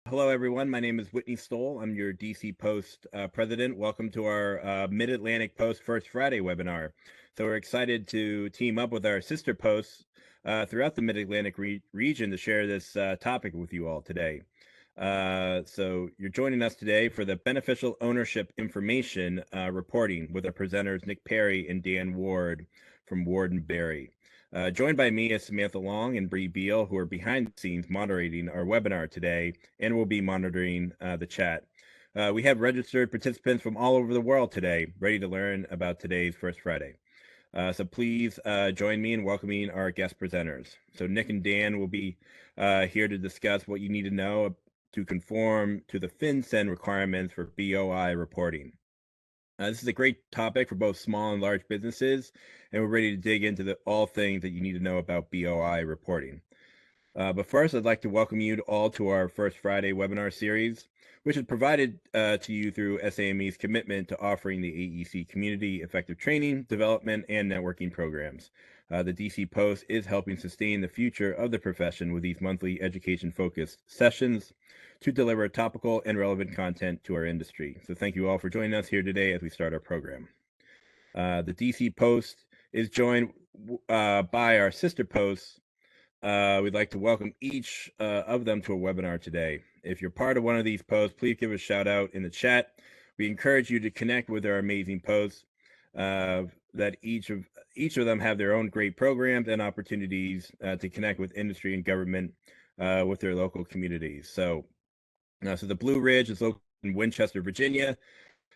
Hello, everyone. My name is Whitney Stoll. I'm your DC Post president. Welcome to our Mid-Atlantic Post First Friday webinar. So we're excited to team up with our sister posts throughout the Mid-Atlantic region to share this topic with you all today. So you're joining us today for the beneficial ownership information reporting with our presenters Nick Perry and Dan Ward from Ward and Berry. Joined by me is Samantha Long and Bree Beal, who are behind the scenes moderating our webinar today and will be monitoring the chat. We have registered participants from all over the world today, ready to learn about today's First Friday. So please join me in welcoming our guest presenters. So Nick and Dan will be here to discuss what you need to know to conform to the FinCEN requirements for BOI reporting. This is a great topic for both small and large businesses, and we're ready to dig into all things that you need to know about BOI reporting. But first, I'd like to welcome you all to our First Friday webinar series, which is provided to you through SAME's commitment to offering the AEC community effective training, development, and networking programs. The DC Post is helping sustain the future of the profession with these monthly education-focused sessions to deliver topical and relevant content to our industry. So thank you all for joining us here today as we start our program. The DC Post is joined by our sister posts. We'd like to welcome each of them to a webinar today. If you're part of one of these posts, please give a shout out in the chat. We encourage you to connect with our amazing posts that each of them have their own great programs and opportunities to connect with industry and government with their local communities. So the Blue Ridge is located in Winchester, Virginia.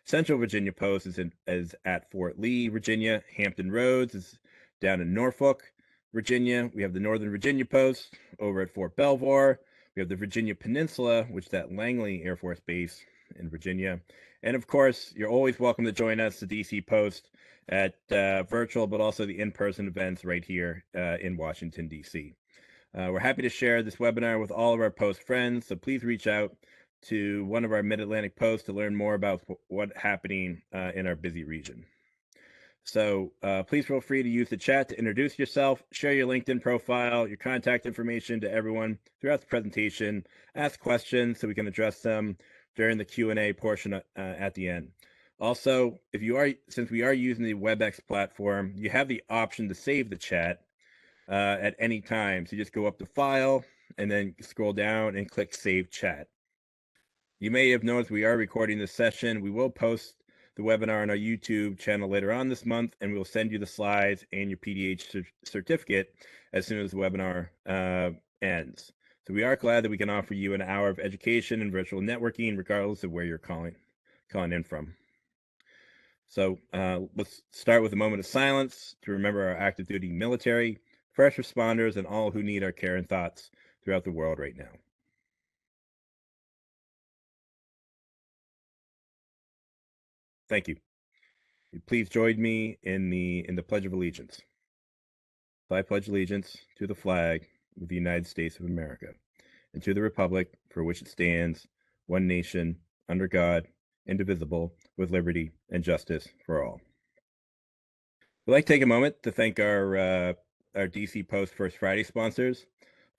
Central Virginia Post is at Fort Lee, Virginia. Hampton Roads is down in Norfolk, Virginia. We have the Northern Virginia Post over at Fort Belvoir. We have the Virginia Peninsula, which is at Langley Air Force Base in Virginia. And of course, you're always welcome to join us, the DC Post, at virtual, but also the in-person events right here in Washington, D.C. We're happy to share this webinar with all of our Post friends, so please reach out to one of our Mid-Atlantic Posts to learn more about what's happening in our busy region. So please feel free to use the chat to introduce yourself, share your LinkedIn profile, your contact information to everyone throughout the presentation, ask questions so we can address them during the Q&A portion at the end. Also, since we are using the WebEx platform, you have the option to save the chat at any time. So just go up to File and then scroll down and click Save Chat. You may have noticed we are recording this session. We will post the webinar on our YouTube channel later on this month, and we'll send you the slides and your PDH certificate as soon as the webinar ends. So we are glad that we can offer you an hour of education and virtual networking, regardless of where you're calling in from. So let's start with a moment of silence to remember our active duty military, first responders, and all who need our care and thoughts throughout the world right now. Thank you. Please join me in the Pledge of Allegiance. I pledge allegiance to the flag of the United States of America and to the republic for which it stands, one nation, under God, indivisible, with liberty and justice for all. We'd like to take a moment to thank our DC Post First Friday sponsors,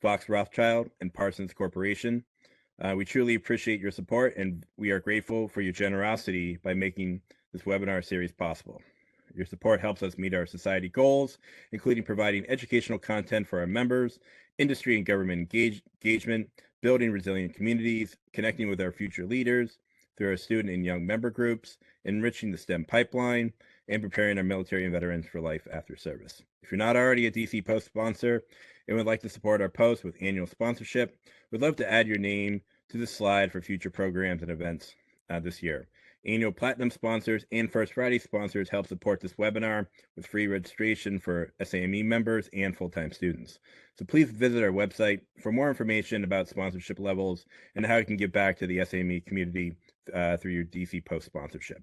Fox Rothschild and Parsons Corporation. We truly appreciate your support, and we are grateful for your generosity by making this webinar series possible. Your support helps us meet our society goals, including providing educational content for our members, industry and government engagement, building resilient communities, connecting with our future leaders through our student and young member groups, enriching the STEM pipeline, and preparing our military and veterans for life after service. If you're not already a DC Post sponsor and would like to support our post with annual sponsorship, we'd love to add your name to the slide for future programs and events this year. Annual Platinum sponsors and First Friday sponsors help support this webinar with free registration for SAME members and full-time students. So please visit our website for more information about sponsorship levels and how you can give back to the SAME community through your DC Post sponsorship.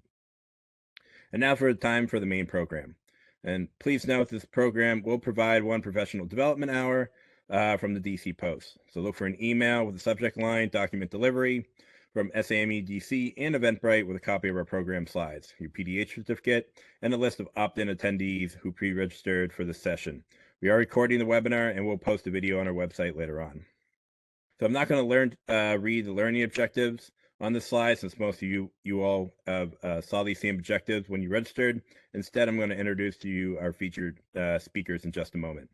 And now for the time for the main program. And please note this program will provide one professional development hour from the DC Post. So look for an email with the subject line, document delivery, from SAME DC and Eventbrite with a copy of our program slides, your PDH certificate, and a list of opt-in attendees who pre-registered for the session. We are recording the webinar and we'll post a video on our website later on. So I'm not going to read the learning objectives on this slide, since most of you all saw these same objectives when you registered. Instead, I'm going to introduce to you our featured speakers in just a moment.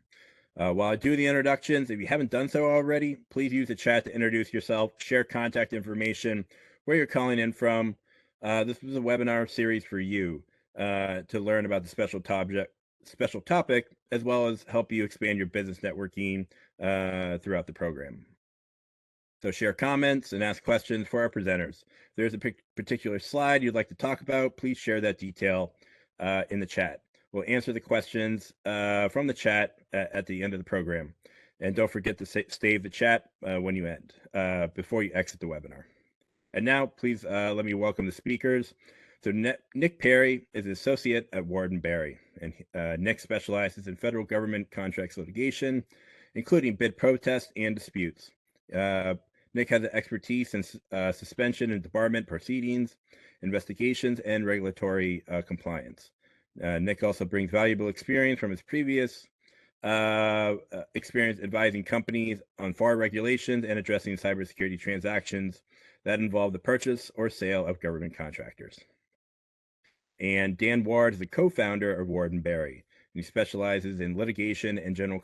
While I do the introductions, if you haven't done so already, please use the chat to introduce yourself, share contact information, where you're calling in from. This was a webinar series for you to learn about the special topic, as well as help you expand your business networking throughout the program. So share comments and ask questions for our presenters. If there's a particular slide you'd like to talk about, please share that detail in the chat. We'll answer the questions from the chat at the end of the program. And don't forget to save the chat when you end, before you exit the webinar. And now, please let me welcome the speakers. So Nick Perry is an associate at Ward & Berry, and Nick specializes in federal government contracts litigation, including bid protests and disputes. Nick has expertise in suspension and debarment proceedings, investigations, and regulatory compliance. Nick also brings valuable experience from his previous experience advising companies on FAR regulations and addressing cybersecurity transactions that involve the purchase or sale of government contractors. And Dan Ward is the co-founder of Ward & Berry. He specializes in litigation and general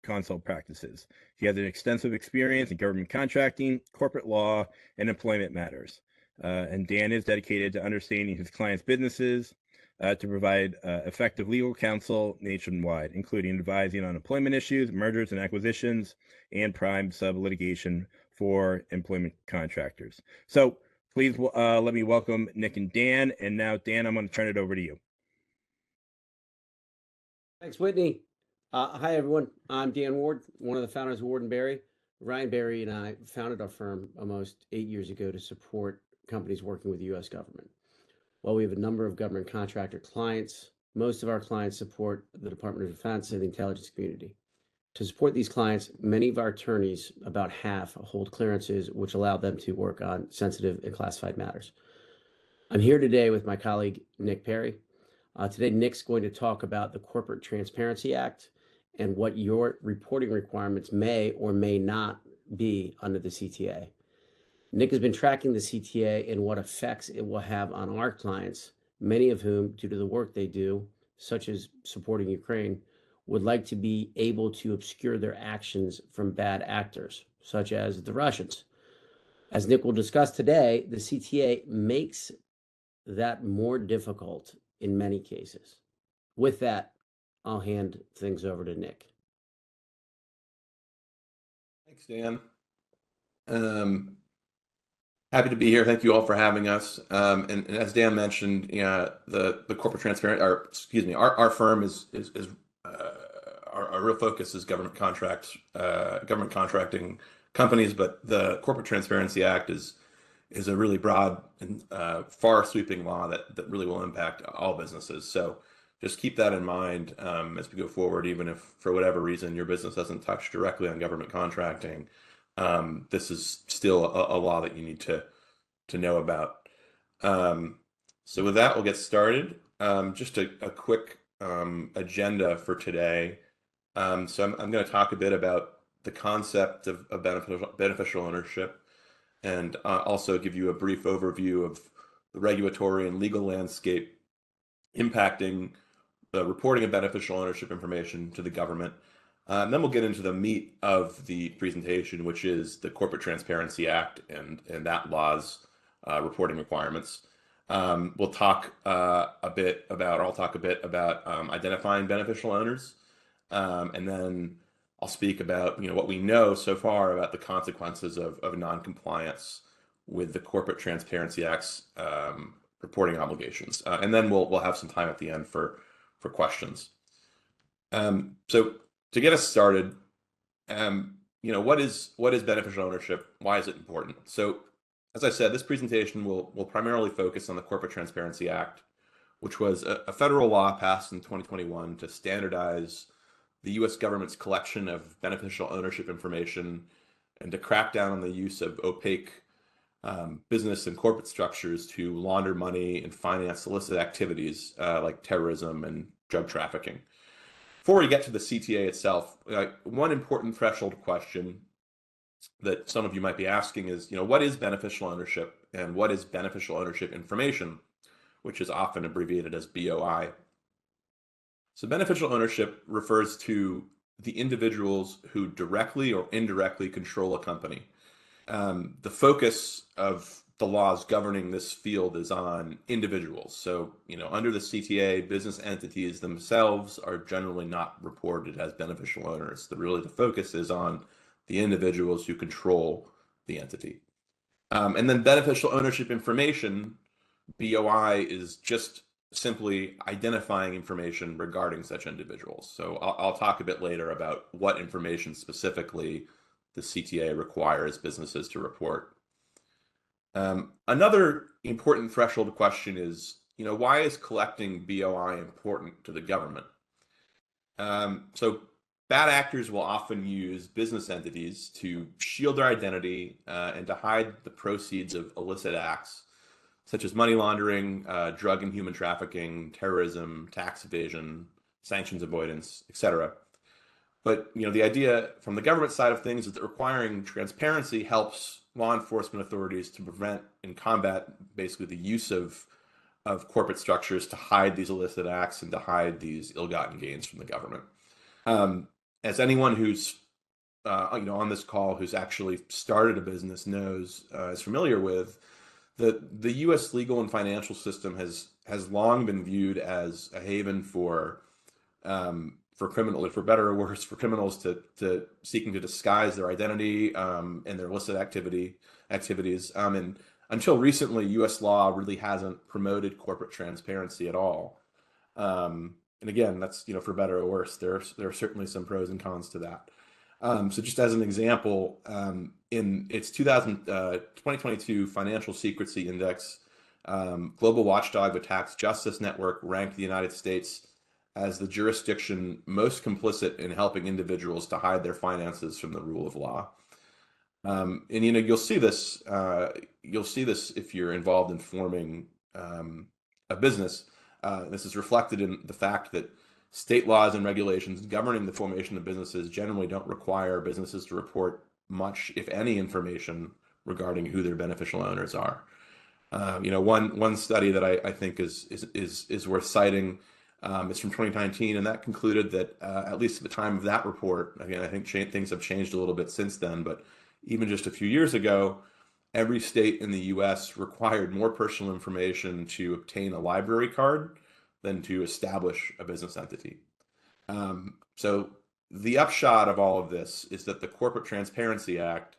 consult practices. He has an extensive experience in government contracting, corporate law, and employment matters. And Dan is dedicated to understanding his clients' businesses to provide effective legal counsel nationwide, including advising on employment issues, mergers and acquisitions, and prime sub-litigation for employment contractors. So please let me welcome Nick and Dan. And now, Dan, I'm going to turn it over to you. Thanks, Whitney. Hi, everyone. I'm Dan Ward, one of the founders of Ward & Berry. Ryan Berry and I founded our firm almost 8 years ago to support companies working with the U.S. government. While we have a number of government contractor clients, most of our clients support the Department of Defense and the intelligence community. To support these clients, many of our attorneys, about half, hold clearances which allow them to work on sensitive and classified matters. I'm here today with my colleague, Nick Perry. Today, Nick's going to talk about the Corporate Transparency Act and what your reporting requirements may or may not be under the CTA. Nick has been tracking the CTA and what effects it will have on our clients, many of whom, due to the work they do, such as supporting Ukraine, would like to be able to obscure their actions from bad actors, such as the Russians. As Nick will discuss today, the CTA makes that more difficult in many cases. With that, I'll hand things over to Nick. Thanks, Dan. Happy to be here. Thank you all for having us. And as Dan mentioned, the corporate transparent, our firm is our real focus is government contracting companies, but the Corporate Transparency Act is a really broad and far-sweeping law that really will impact all businesses. So just keep that in mind as we go forward, even if for whatever reason your business doesn't touch directly on government contracting. This is still a law that you need to know about. So with that, we'll get started. Just a quick agenda for today. So I'm going to talk a bit about the concept of beneficial ownership, and also give you a brief overview of the regulatory and legal landscape impacting the reporting of beneficial ownership information to the government. And then we'll get into the meat of the presentation, which is the Corporate Transparency Act and that law's reporting requirements. We'll talk a bit about identifying beneficial owners, and then I'll speak about what we know so far about the consequences of non-compliance with the Corporate Transparency Act's reporting obligations, and then we'll have some time at the end for questions. So to get us started, what is beneficial ownership? Why is it important? So, as I said, this presentation will primarily focus on the Corporate Transparency Act, which was a federal law passed in 2021 to standardize the U.S. government's collection of beneficial ownership information and to crack down on the use of opaque business and corporate structures to launder money and finance illicit activities like terrorism and drug trafficking. Before we get to the CTA itself, one important threshold question that some of you might be asking is, what is beneficial ownership and what is beneficial ownership information, which is often abbreviated as BOI. So beneficial ownership refers to the individuals who directly or indirectly control a company. The focus of the laws governing this field is on individuals. So, under the CTA, business entities themselves are generally not reported as beneficial owners. The focus is on the individuals who control the entity. And then beneficial ownership information, BOI, is just simply identifying information regarding such individuals. So I'll talk a bit later about what information specifically the CTA requires businesses to report. Another important threshold question is, why is collecting BOI important to the government? So bad actors will often use business entities to shield their identity and to hide the proceeds of illicit acts, such as money laundering, drug and human trafficking, terrorism, tax evasion, sanctions avoidance, etc. But the idea from the government side of things is that requiring transparency helps law enforcement authorities to prevent and combat basically the use of corporate structures to hide these illicit acts and to hide these ill-gotten gains from the government. As anyone who's on this call who's actually started a business knows, is familiar with, the U.S. legal and financial system has long been viewed as a haven for criminals, for better or worse, for criminals to seeking to disguise their identity and their illicit activities. And until recently, U.S. law really hasn't promoted corporate transparency at all. And again, that's for better or worse. There are certainly some pros and cons to that. So just as an example, in its 2022 Financial Secrecy Index, global watchdog, the Tax Justice Network, ranked the United States as the jurisdiction most complicit in helping individuals to hide their finances from the rule of law. And you'll see this if you're involved in forming a business. This is reflected in the fact that state laws and regulations governing the formation of businesses generally don't require businesses to report much, if any, information regarding who their beneficial owners are. One study that I think is worth citing is from 2019, and that concluded that at least at the time of that report, again, I think things have changed a little bit since then, but even just a few years ago, every state in the U.S. required more personal information to obtain a library card than to establish a business entity. So the upshot of all of this is that the Corporate Transparency Act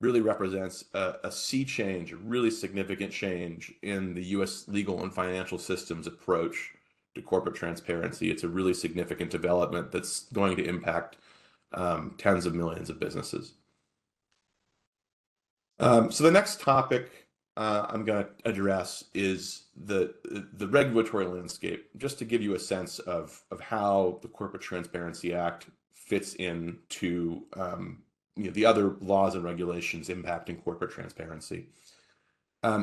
really represents a sea change, a really significant change in the U.S. legal and financial system's approach to corporate transparency. It's a really significant development that's going to impact tens of millions of businesses. So the next topic I'm going to address is the regulatory landscape, just to give you a sense of how the Corporate Transparency Act fits into the other laws and regulations impacting corporate transparency.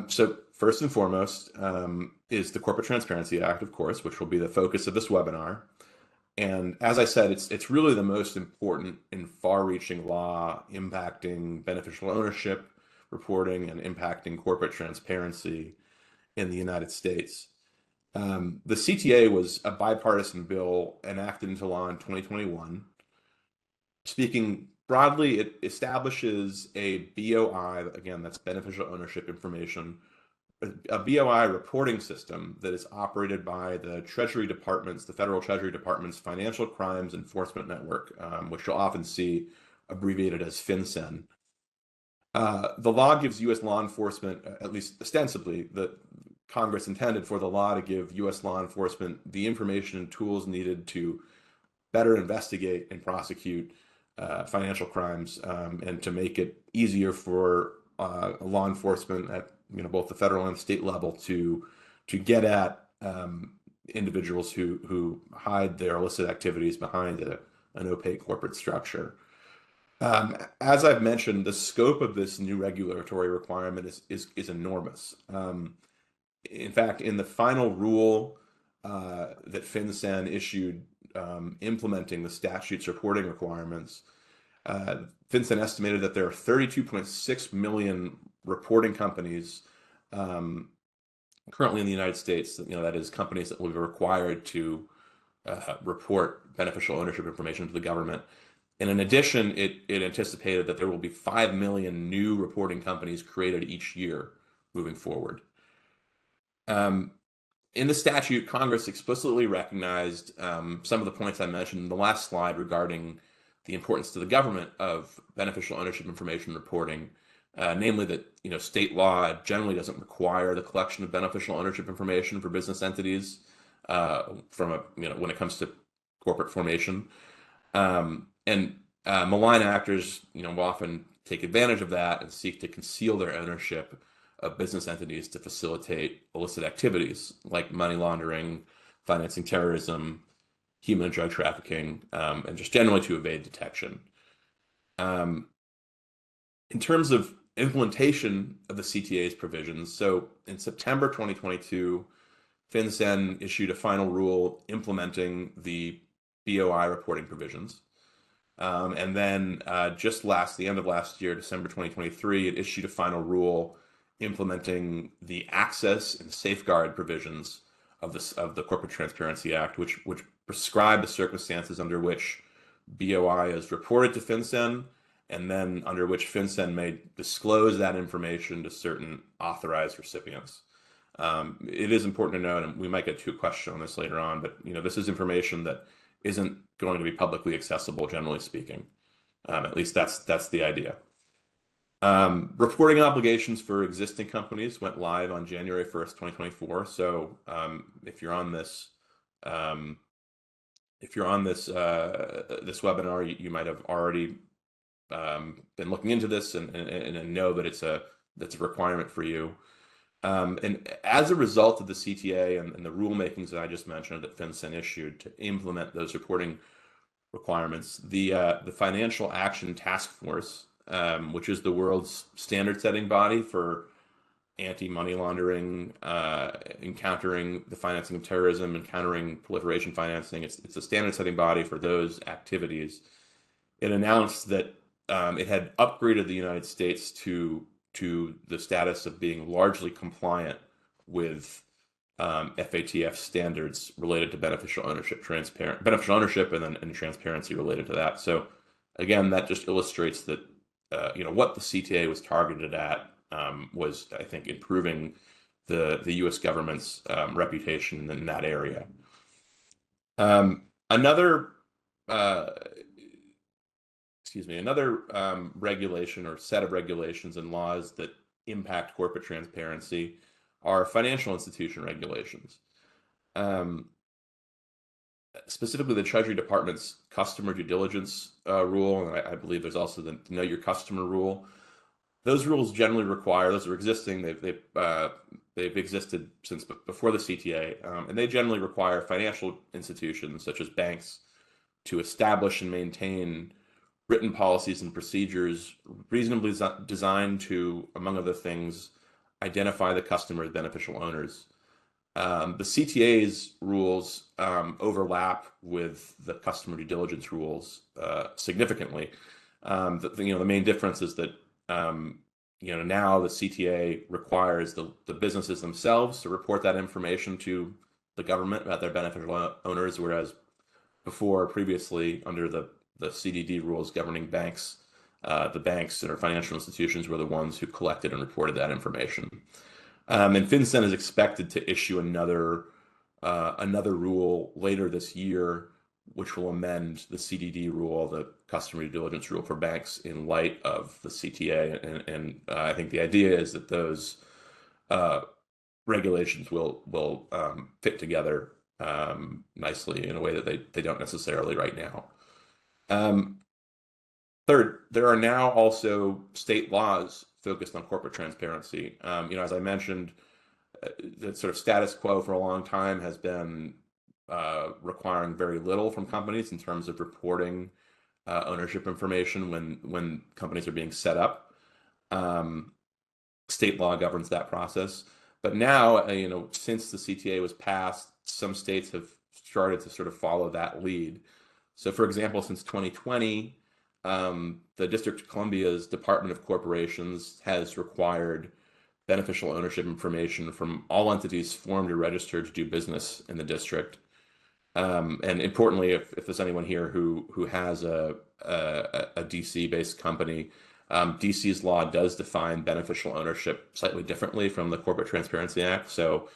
So first and foremost is the Corporate Transparency Act, of course, which will be the focus of this webinar. And as I said, it's really the most important and far-reaching law impacting beneficial ownership, reporting, and impacting corporate transparency in the United States. The CTA was a bipartisan bill enacted into law in 2021. Speaking broadly, it establishes a BOI, again, that's beneficial ownership information, a BOI reporting system that is operated by the Treasury Department's, the Federal Treasury Department's Financial Crimes Enforcement Network, which you'll often see abbreviated as FinCEN. The law gives U.S. law enforcement, at least ostensibly, that Congress intended for the law to give U.S. law enforcement the information and tools needed to better investigate and prosecute financial crimes, and to make it easier for law enforcement at both the federal and state level to get at individuals who hide their illicit activities behind an opaque corporate structure. As I've mentioned, the scope of this new regulatory requirement is enormous. In fact, in the final rule that FinCEN issued implementing the statute's reporting requirements, FinCEN estimated that there are 32.6 million reporting companies currently in the United States. That is companies that will be required to report beneficial ownership information to the government. And in addition, it anticipated that there will be 5 million new reporting companies created each year moving forward. In the statute, Congress explicitly recognized some of the points I mentioned in the last slide regarding the importance to the government of beneficial ownership information reporting, namely that state law generally doesn't require the collection of beneficial ownership information for business entities when it comes to corporate formation. And malign actors, will often take advantage of that and seek to conceal their ownership of business entities to facilitate illicit activities like money laundering, financing terrorism, human and drug trafficking, and just generally to evade detection. In terms of implementation of the CTA's provisions, so in September 2022, FinCEN issued a final rule implementing the BOI reporting provisions. And then the end of last year, December 2023, it issued a final rule implementing the access and safeguard provisions of the Corporate Transparency Act, which prescribe the circumstances under which BOI is reported to FinCEN, and then under which FinCEN may disclose that information to certain authorized recipients. It is important to note, and we might get to a question on this later on, but this is information that isn't going to be publicly accessible, generally speaking. At least that's the idea. Reporting obligations for existing companies went live on January 1st, 2024. So if you're on this this webinar, you might have already been looking into this and know that that's a requirement for you. And as a result of the CTA and the rulemakings that I just mentioned that FinCEN issued to implement those reporting requirements, the Financial Action Task Force, which is the world's standard-setting body for anti-money laundering, encountering the financing of terrorism, encountering proliferation financing. It's a standard-setting body for those activities. It announced that it had upgraded the United States to the status of being largely compliant with FATF standards related to beneficial ownership, and transparency related to that. So again, that just illustrates that what the CTA was targeted at was, I think, improving the U.S. government's reputation in that area. Another regulation or set of regulations and laws that impact corporate transparency are financial institution regulations. Specifically, the Treasury Department's customer due diligence rule, and I believe there's also the Know Your Customer rule. Those rules generally require; those are existing. They've existed since before the CTA, and they generally require financial institutions such as banks to establish and maintain written policies and procedures reasonably designed to, among other things, identify the customer as beneficial owners. The CTA's rules overlap with the customer due diligence rules significantly. The main difference is that now the CTA requires the businesses themselves to report that information to the government about their beneficial owners, whereas previously under the CDD rules governing banks, the banks or financial institutions were the ones who collected and reported that information. And FinCEN is expected to issue another rule later this year, which will amend the CDD rule, the customer due diligence rule for banks, in light of the CTA. And I think the idea is that those regulations will fit together nicely in a way that they don't necessarily right now. Third, there are now also state laws focused on corporate transparency. As I mentioned, the sort of status quo for a long time has been requiring very little from companies in terms of reporting ownership information when companies are being set up. State law governs that process. But now, since the CTA was passed, some states have started to sort of follow that lead. So, for example, since 2020, the District of Columbia's Department of Corporations has required beneficial ownership information from all entities formed or registered to do business in the district. And importantly, if there's anyone here who has a DC-based company, DC's law does define beneficial ownership slightly differently from the Corporate Transparency Act. So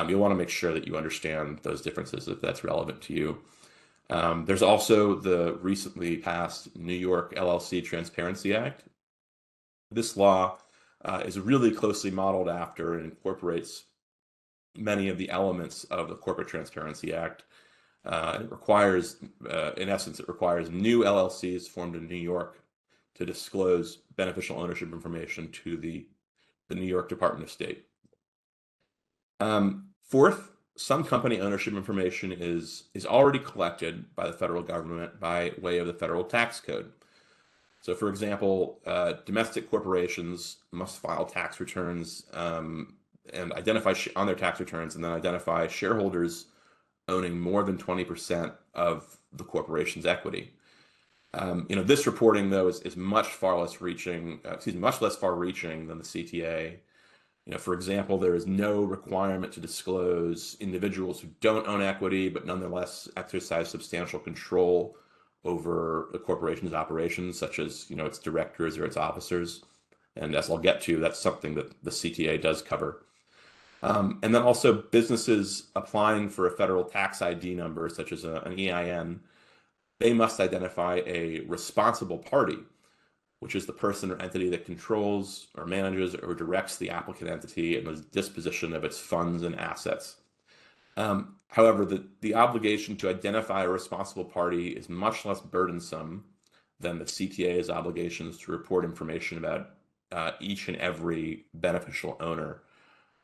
you'll want to make sure that you understand those differences if that's relevant to you. There's also the recently passed New York LLC Transparency Act. This law is really closely modeled after and incorporates many of the elements of the Corporate Transparency Act. It requires, in essence, it requires new LLCs formed in New York to disclose beneficial ownership information to the New York Department of State. Fourth, some company ownership information is already collected by the federal government by way of the federal tax code. So, for example, domestic corporations must file tax returns and identify on their tax returns, and then identify shareholders owning more than 20% of the corporation's equity. This reporting, though, is much less far-reaching than the CTA. For example, there is no requirement to disclose individuals who don't own equity, but nonetheless exercise substantial control over the corporation's operations, such as, its directors or its officers. And as I'll get to, that's something that the CTA does cover. And then also businesses applying for a federal tax ID number, such as an EIN, they must identify a responsible party, which is the person or entity that controls or manages or directs the applicant entity and the disposition of its funds and assets. However, the obligation to identify a responsible party is much less burdensome than the CTA's obligations to report information about each and every beneficial owner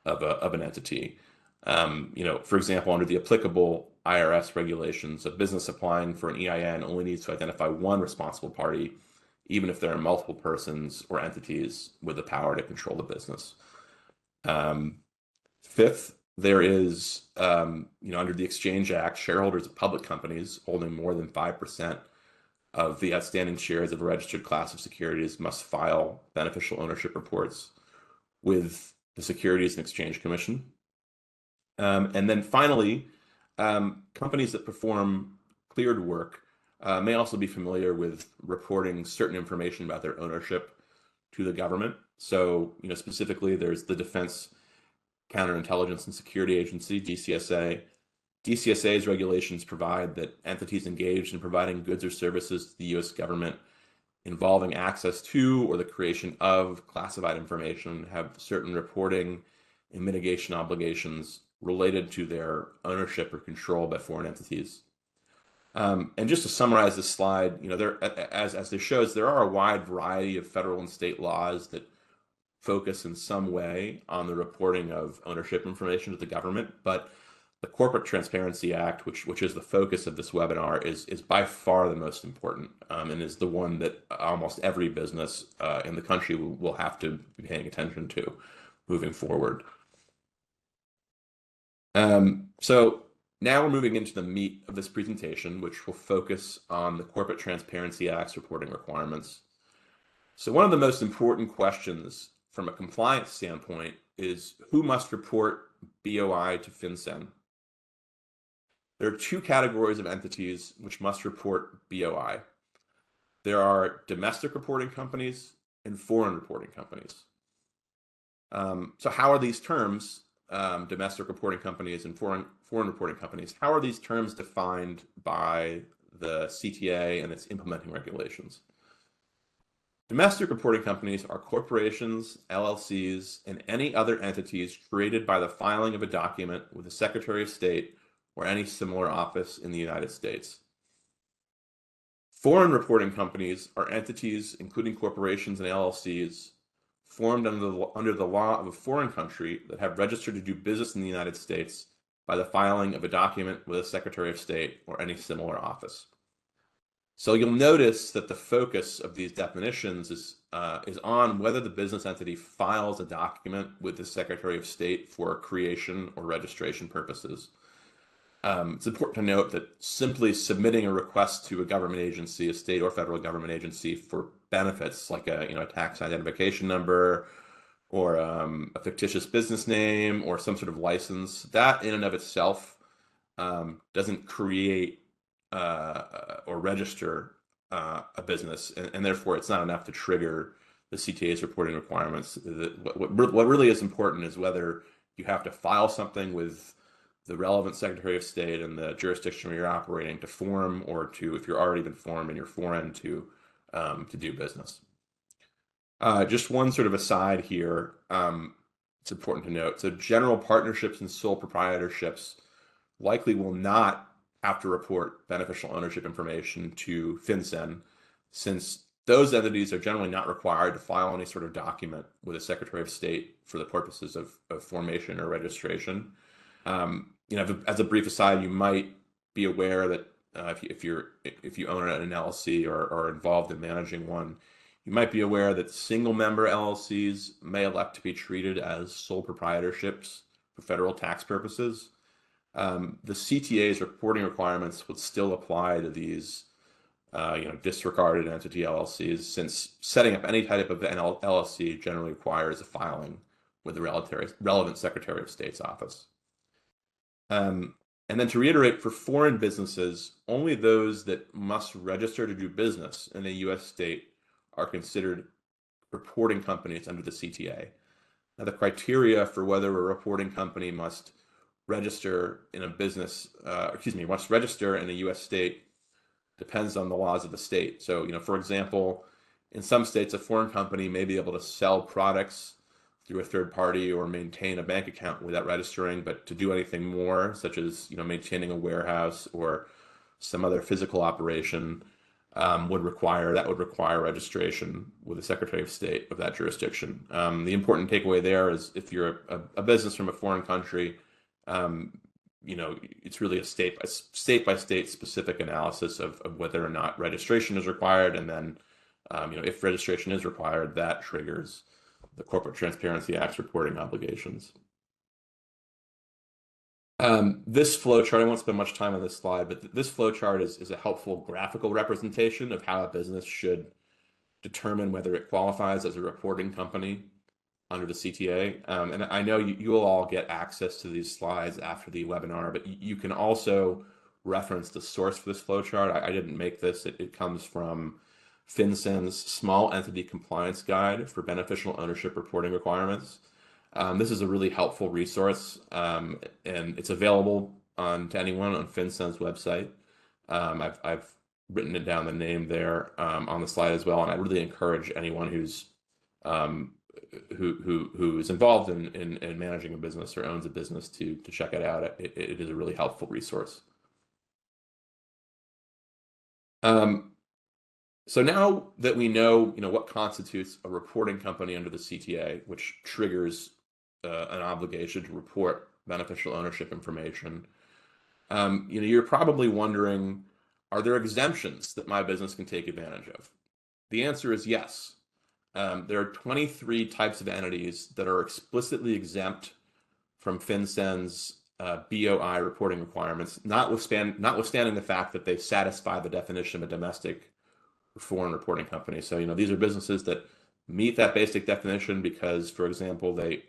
of an entity. For example, under the applicable IRS regulations, a business applying for an EIN only needs to identify one responsible party, even if there are multiple persons or entities with the power to control the business. Fifth, there is, under the Exchange Act, shareholders of public companies holding more than 5% of the outstanding shares of a registered class of securities must file beneficial ownership reports with the Securities and Exchange Commission. And then finally, companies that perform cleared work may also be familiar with reporting certain information about their ownership to the government. So, specifically, there's the Defense Counterintelligence and Security Agency, DCSA. DCSA's regulations provide that entities engaged in providing goods or services to the U.S. government involving access to or the creation of classified information have certain reporting and mitigation obligations related to their ownership or control by foreign entities. And just to summarize this slide, as this shows, there are a wide variety of federal and state laws that focus in some way on the reporting of ownership information to the government, but the Corporate Transparency Act, which is the focus of this webinar, is by far the most important, and is the one that almost every business in the country will have to be paying attention to moving forward. So now we're moving into the meat of this presentation, which will focus on the Corporate Transparency Act's reporting requirements. So one of the most important questions from a compliance standpoint is who must report BOI to FinCEN? There are two categories of entities which must report BOI. There are domestic reporting companies and foreign reporting companies. So how are these terms, domestic reporting companies and foreign reporting companies, how are these terms defined by the CTA and its implementing regulations? Domestic reporting companies are corporations, LLCs, and any other entities created by the filing of a document with the Secretary of State or any similar office in the United States. Foreign reporting companies are entities, including corporations and LLCs, formed under the law of a foreign country that have registered to do business in the United States by the filing of a document with a Secretary of State or any similar office. So you'll notice that the focus of these definitions is on whether the business entity files a document with the Secretary of State for creation or registration purposes. It's important to note that simply submitting a request to a government agency, a state or federal government agency for benefits, like a tax identification number or a fictitious business name or some sort of license, that in and of itself doesn't create or register a business, and therefore it's not enough to trigger the CTA's reporting requirements. What really is important is whether you have to file something with the relevant Secretary of State and the jurisdiction where you're operating to form, or to, if you're already been formed and you're foreign, to do business. Just one sort of aside here, it's important to note. So general partnerships and sole proprietorships likely will not have to report beneficial ownership information to FinCEN, since those entities are generally not required to file any sort of document with the Secretary of State for the purposes of formation or registration. As a brief aside, you might be aware that if you own an LLC or are involved in managing one, you might be aware that single-member LLCs may elect to be treated as sole proprietorships for federal tax purposes. The CTA's reporting requirements would still apply to these, disregarded entity LLCs, since setting up any type of LLC generally requires a filing with the relevant Secretary of State's office. And then to reiterate, for foreign businesses, only those that must register to do business in a U.S. state are considered reporting companies under the CTA. Now, the criteria for whether a reporting company must register in a must register in a U.S. state depends on the laws of the state. So, for example, in some states, a foreign company may be able to sell products through a third party or maintain a bank account without registering, but to do anything more, such as maintaining a warehouse or some other physical operation, would require registration with the Secretary of State of that jurisdiction. The important takeaway there is, if you're a business from a foreign country, it's really a state by state specific analysis of whether or not registration is required, and then if registration is required, that triggers the Corporate Transparency Act's reporting obligations. This flowchart, I won't spend much time on this slide, but this flowchart is a helpful graphical representation of how a business should determine whether it qualifies as a reporting company under the CTA. And I know you will all get access to these slides after the webinar, but you can also reference the source for this flowchart. I didn't make this. It comes from FinCEN's Small Entity Compliance Guide for Beneficial Ownership Reporting Requirements. This is a really helpful resource, and it's available to anyone on FinCEN's website. I've written it down, the name there, on the slide as well, and I really encourage anyone who's who is involved in managing a business or owns a business to check it out. It is a really helpful resource. So now that we know what constitutes a reporting company under the CTA, which triggers an obligation to report beneficial ownership information, you're probably wondering, are there exemptions that my business can take advantage of? The answer is yes. There are 23 types of entities that are explicitly exempt from FinCEN's BOI reporting requirements, notwithstanding the fact that they satisfy the definition of a domestic or foreign reporting company. So, these are businesses that meet that basic definition because, for example, they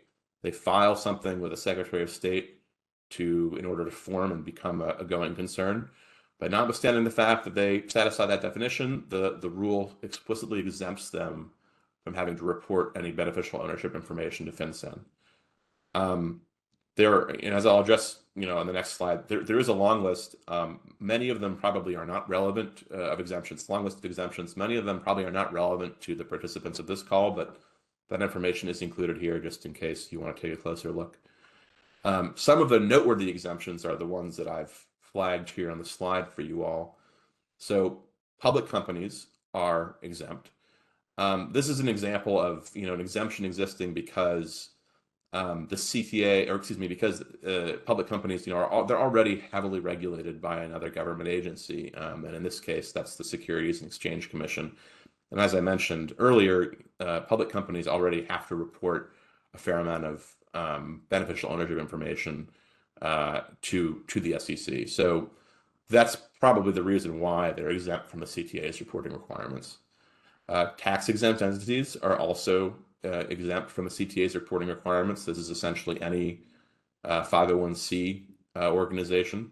file something with the Secretary of State in order to form and become a going concern. But notwithstanding the fact that they satisfy that definition, the rule explicitly exempts them from having to report any beneficial ownership information to FinCEN. As I'll address, on the next slide, there is a long list. Many of them probably are not relevant of exemptions. Long list of exemptions. Many of them probably are not relevant to the participants of this call, but that information is included here just in case you want to take a closer look. Some of the noteworthy exemptions are the ones that I've flagged here on the slide for you all. So public companies are exempt. This is an example of an exemption existing because the CTA, or excuse me, because public companies they're already heavily regulated by another government agency, and in this case that's the Securities and Exchange Commission. And as I mentioned earlier, public companies already have to report a fair amount of beneficial ownership information to the SEC. So that's probably the reason why they're exempt from the CTA's reporting requirements. Tax-exempt entities are also exempt from the CTA's reporting requirements. This is essentially any 501c organization.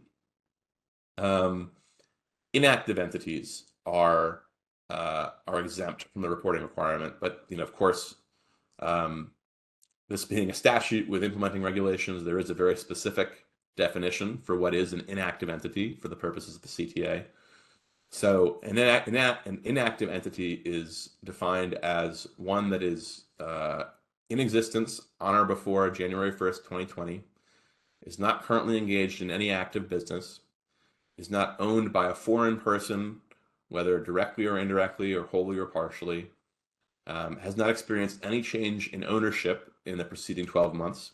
Inactive entities are exempt from the reporting requirement, but of course, this being a statute with implementing regulations, there is a very specific definition for what is an inactive entity for the purposes of the CTA. So an inactive entity is defined as one that is in existence on or before January 1st, 2020, is not currently engaged in any active business, is not owned by a foreign person, whether directly or indirectly or wholly or partially, has not experienced any change in ownership in the preceding 12 months,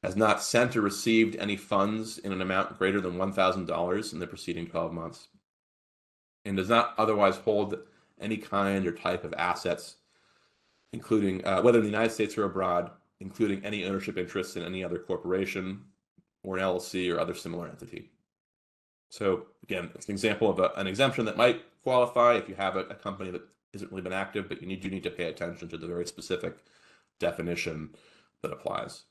has not sent or received any funds in an amount greater than $1,000 in the preceding 12 months, and does not otherwise hold any kind or type of assets, including whether in the United States or abroad, including any ownership interests in any other corporation or an LLC or other similar entity. So again, it's an example of an exemption that might qualify if you have a company that hasn't really been active, but you do need to pay attention to the very specific definition that applies.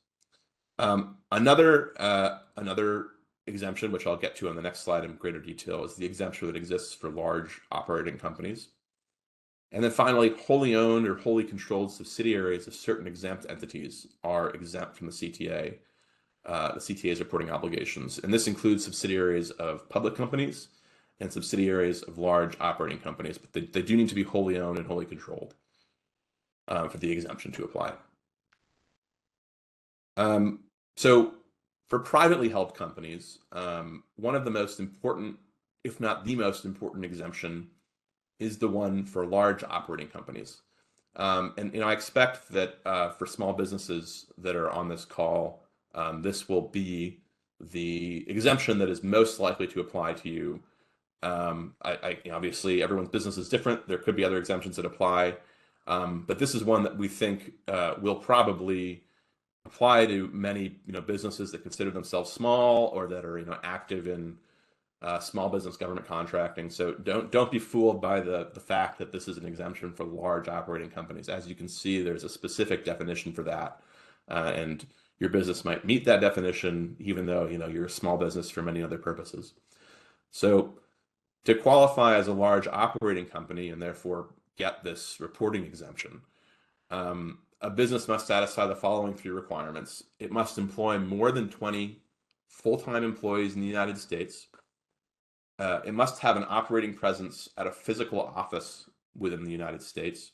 Another exemption, which I'll get to on the next slide in greater detail, is the exemption that exists for large operating companies. And then finally, wholly owned or wholly controlled subsidiaries of certain exempt entities are exempt from the CTA's reporting obligations. And this includes subsidiaries of public companies and subsidiaries of large operating companies, but they do need to be wholly owned and wholly controlled for the exemption to apply. So for privately held companies, one of the most important, if not the most important exemption is the one for large operating companies. And I expect that for small businesses that are on this call, this will be the exemption that is most likely to apply to you. Obviously, everyone's business is different. There could be other exemptions that apply, but this is one that we think will probably apply to many businesses that consider themselves small or that are active in small business government contracting. So don't be fooled by the fact that this is an exemption for large operating companies. As you can see, there's a specific definition for that, and your business might meet that definition even though you're a small business for many other purposes. So to qualify as a large operating company and therefore get this reporting exemption, a business must satisfy the following three requirements. It must employ more than 20 full-time employees in the United States. It must have an operating presence at a physical office within the United States.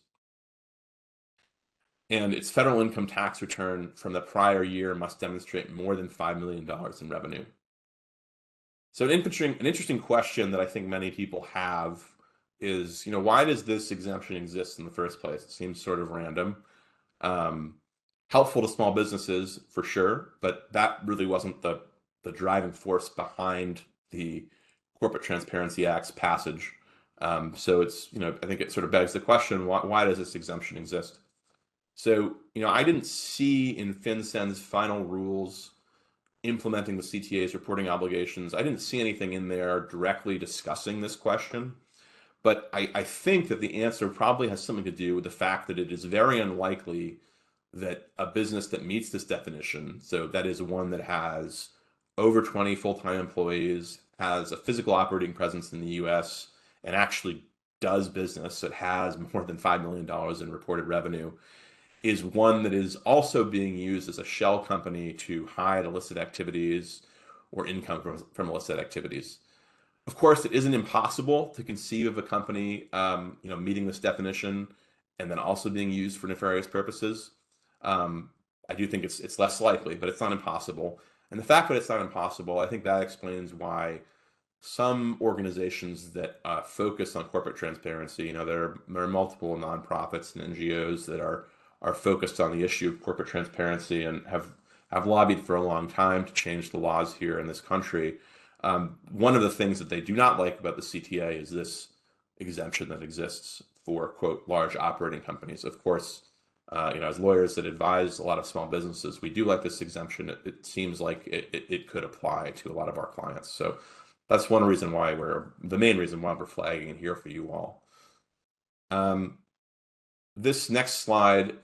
And its federal income tax return from the prior year must demonstrate more than $5 million in revenue. So an interesting question that I think many people have is, why does this exemption exist in the first place? It seems sort of random. Helpful to small businesses for sure, but that really wasn't the driving force behind the Corporate Transparency Act's passage. So it's, I think it sort of begs the question, why does this exemption exist? So, I didn't see in FinCEN's final rules implementing the CTA's reporting obligations, I didn't see anything in there directly discussing this question. But I think that the answer probably has something to do with the fact that it is very unlikely that a business that meets this definition, so that is one that has over 20 full-time employees, has a physical operating presence in the US, and actually does business that has more than $5 million in reported revenue, is one that is also being used as a shell company to hide illicit activities or income from illicit activities. Of course, it isn't impossible to conceive of a company, meeting this definition and then also being used for nefarious purposes. I do think it's less likely, but it's not impossible. And the fact that it's not impossible, I think that explains why some organizations that focus on corporate transparency, there are multiple nonprofits and NGOs that are focused on the issue of corporate transparency and have lobbied for a long time to change the laws here in this country. One of the things that they do not like about the CTA is this exemption that exists for, quote, large operating companies. Of course, As lawyers that advise a lot of small businesses, we do like this exemption. It seems like it could apply to a lot of our clients. So that's one reason why the main reason why we're flagging it here for you all. This next slide,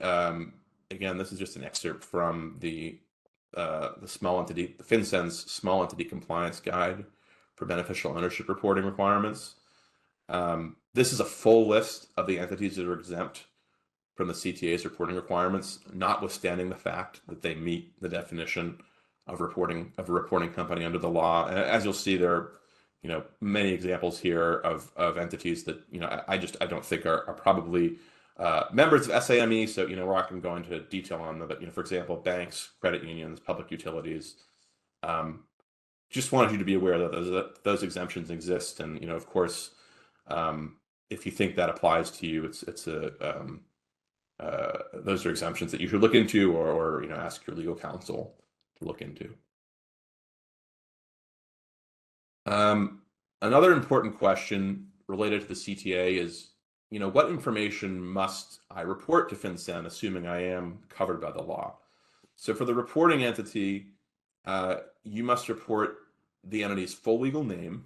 again, this is just an excerpt from the FinCEN's small entity compliance guide for beneficial ownership reporting requirements. This is a full list of the entities that are exempt from the CTA's reporting requirements, notwithstanding the fact that they meet the definition of a reporting company under the law. And as you'll see, there are many examples here of entities that I don't think are probably members of SAME. So we're not going to go into detail on them, but for example, banks, credit unions, public utilities. Just wanted you to be aware that those exemptions exist, and of course, if you think that applies to you, those are exemptions that you should look into, or ask your legal counsel to look into. Another important question related to the CTA is, what information must I report to FinCEN, assuming I am covered by the law? So for the reporting entity, you must report the entity's full legal name,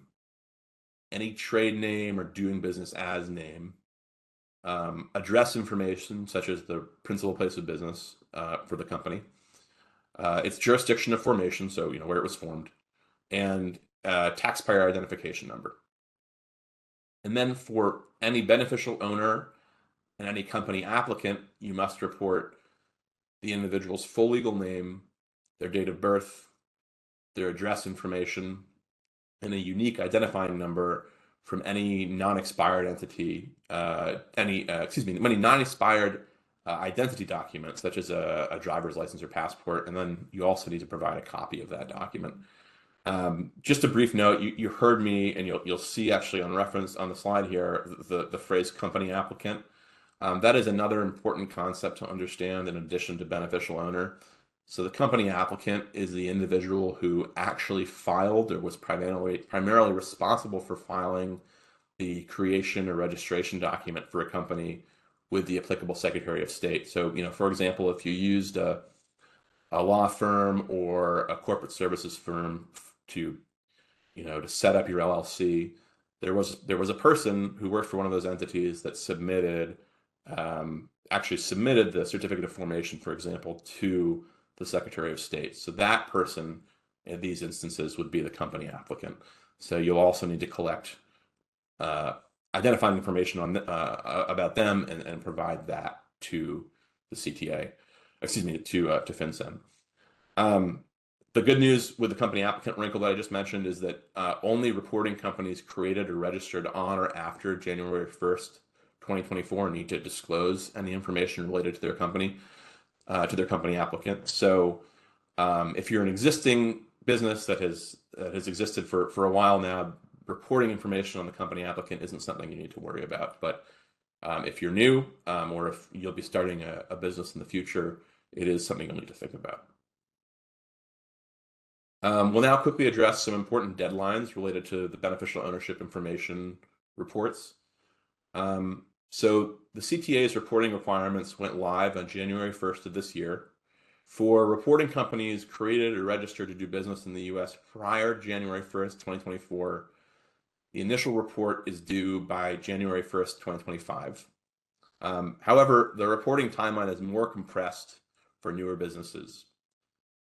any trade name or doing business as name, address information such as the principal place of business for the company, its jurisdiction of formation, so where it was formed, and taxpayer identification number. And then for any beneficial owner and any company applicant, you must report the individual's full legal name, their date of birth, their address information, and a unique identifying number from any non-expired entity, any non-expired identity document, such as a driver's license or passport, and then you also need to provide a copy of that document. Just a brief note, you heard me, and you'll see actually on reference on the slide here, the phrase company applicant. That is another important concept to understand in addition to beneficial owner. So the company applicant is the individual who actually filed or was primarily responsible for filing the creation or registration document for a company with the applicable Secretary of State. So, for example, if you used a law firm or a corporate services firm to set up your LLC, there was a person who worked for one of those entities that actually submitted the certificate of formation, for example, to the Secretary of State. So that person in these instances would be the company applicant. So you'll also need to collect identifying information on about them and provide that to the CTA, to FinCEN. The good news with the company applicant wrinkle that I just mentioned is that only reporting companies created or registered on or after January 1st, 2024 need to disclose any information related to their company, to their company applicant. So if you're an existing business that has existed for a while now, reporting information on the company applicant isn't something you need to worry about. But if you're new, or if you'll be starting a business in the future, it is something you'll need to think about. We'll now quickly address some important deadlines related to the beneficial ownership information reports. So the CTA's reporting requirements went live on January 1st of this year. For reporting companies created or registered to do business in the U.S. prior to January 1st, 2024, the initial report is due by January 1st, 2025. However, the reporting timeline is more compressed for newer businesses.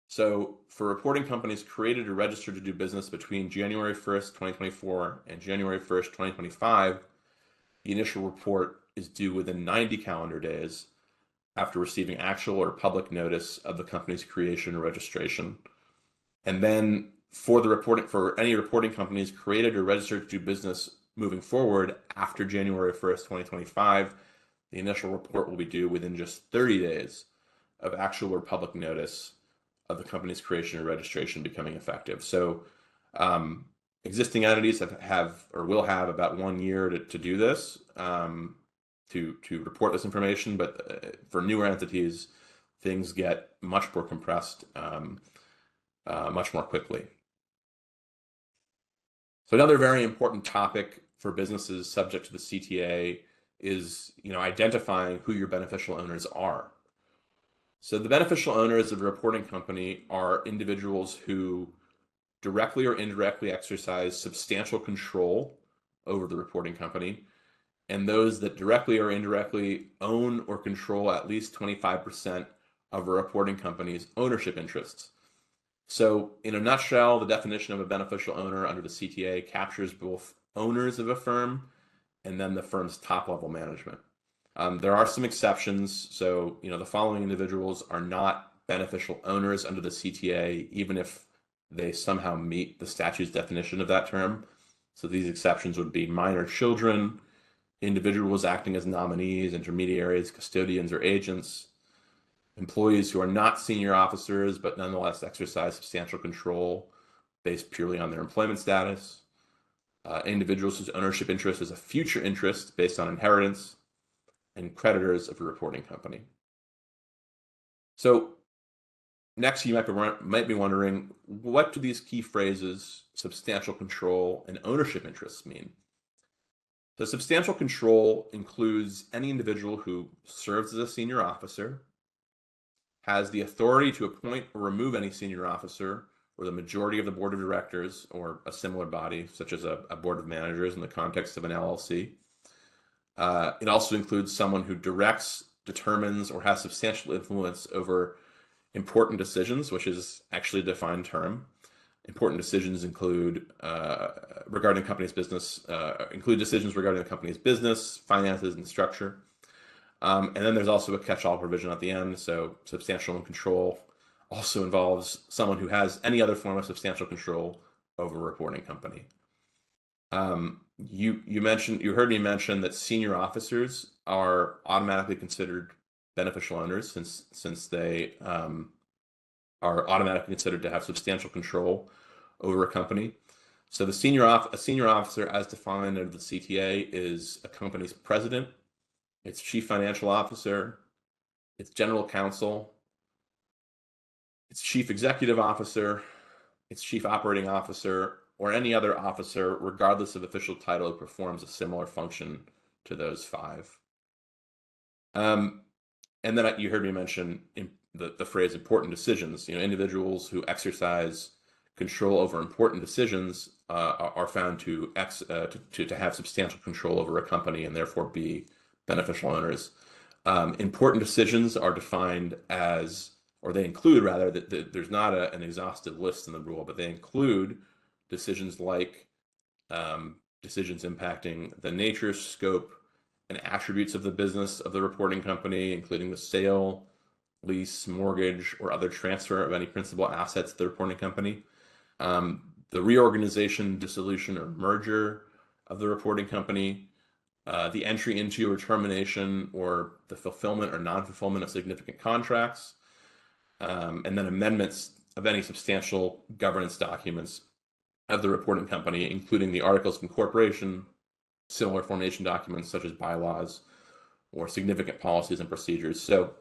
So for reporting companies created or registered to do business between January 1st, 2024 and January 1st, 2025, the initial report is due within 90 calendar days after receiving actual or public notice of the company's creation or registration. And then for any reporting companies created or registered to do business moving forward after January 1st, 2025, the initial report will be due within just 30 days of actual or public notice of the company's creation or registration becoming effective. So existing entities have or will have about 1 year to do this, to report this information, but for newer entities, things get much more compressed, much more quickly. So another very important topic for businesses subject to the CTA is identifying who your beneficial owners are. So the beneficial owners of a reporting company are individuals who directly or indirectly exercise substantial control over the reporting company, and those that directly or indirectly own or control at least 25% of a reporting company's ownership interests. So, in a nutshell, the definition of a beneficial owner under the CTA captures both owners of a firm and then the firm's top level management. There are some exceptions. So, the following individuals are not beneficial owners under the CTA, even if they somehow meet the statute's definition of that term. So these exceptions would be minor children, individuals acting as nominees, intermediaries, custodians, or agents, employees who are not senior officers but nonetheless exercise substantial control based purely on their employment status, individuals whose ownership interest is a future interest based on inheritance, and creditors of a reporting company. So next, you might be wondering, what do these key phrases, substantial control and ownership interests, mean? So substantial control includes any individual who serves as a senior officer, has the authority to appoint or remove any senior officer or the majority of the board of directors or a similar body, such as a board of managers in the context of an LLC. It also includes someone who directs, determines, or has substantial influence over important decisions, which is actually a defined term. Important decisions include regarding company's business, include decisions regarding the company's business, finances, and structure. And then there's also a catch-all provision at the end. So substantial control also involves someone who has any other form of substantial control over a reporting company. You heard me mention that senior officers are automatically considered beneficial owners since they are automatically considered to have substantial control over a company. So a senior officer, as defined under the CTA, is a company's president, its chief financial officer, its general counsel, its chief executive officer, its chief operating officer, or any other officer, regardless of official title, who performs a similar function to those five. And then you heard me mention the phrase important decisions. Individuals who exercise control over important decisions are found to have substantial control over a company and therefore be beneficial owners. Important decisions are defined as, or they include rather, that there's not an exhaustive list in the rule, but they include decisions like decisions impacting the nature, scope, and attributes of the business of the reporting company, including the sale, lease, mortgage, or other transfer of any principal assets to the reporting company, the reorganization, dissolution, or merger of the reporting company, the entry into or termination or the fulfillment or non-fulfillment of significant contracts, and then amendments of any substantial governance documents of the reporting company, including the articles of incorporation, similar formation documents such as bylaws, or significant policies and procedures. So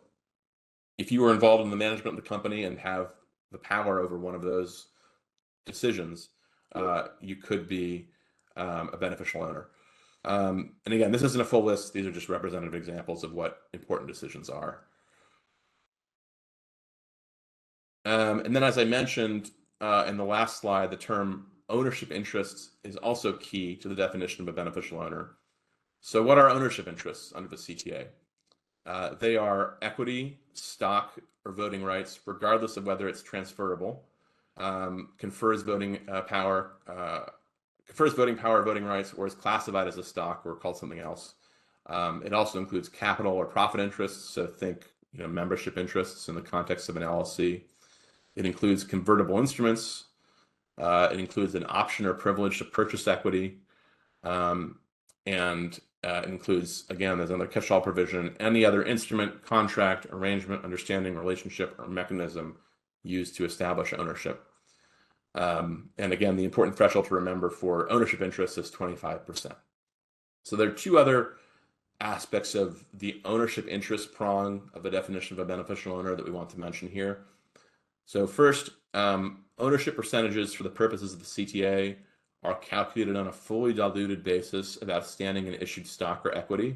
if you were involved in the management of the company and have the power over one of those decisions, you could be a beneficial owner. And again, this isn't a full list. These are just representative examples of what important decisions are. And then, as I mentioned in the last slide, the term ownership interests is also key to the definition of a beneficial owner. So what are ownership interests under the CTA? They are equity, stock, or voting rights, regardless of whether it's transferable, confers voting power, voting rights, or is classified as a stock or called something else. It also includes capital or profit interests, so think membership interests in the context of an LLC. It includes convertible instruments. It includes an option or privilege to purchase equity. And it includes, again, there's another catch-all provision, any other instrument, contract, arrangement, understanding, relationship, or mechanism used to establish ownership. And again, the important threshold to remember for ownership interests is 25%. So there are two other aspects of the ownership interest prong of the definition of a beneficial owner that we want to mention here. So first, ownership percentages for the purposes of the CTA are calculated on a fully diluted basis of outstanding and issued stock or equity.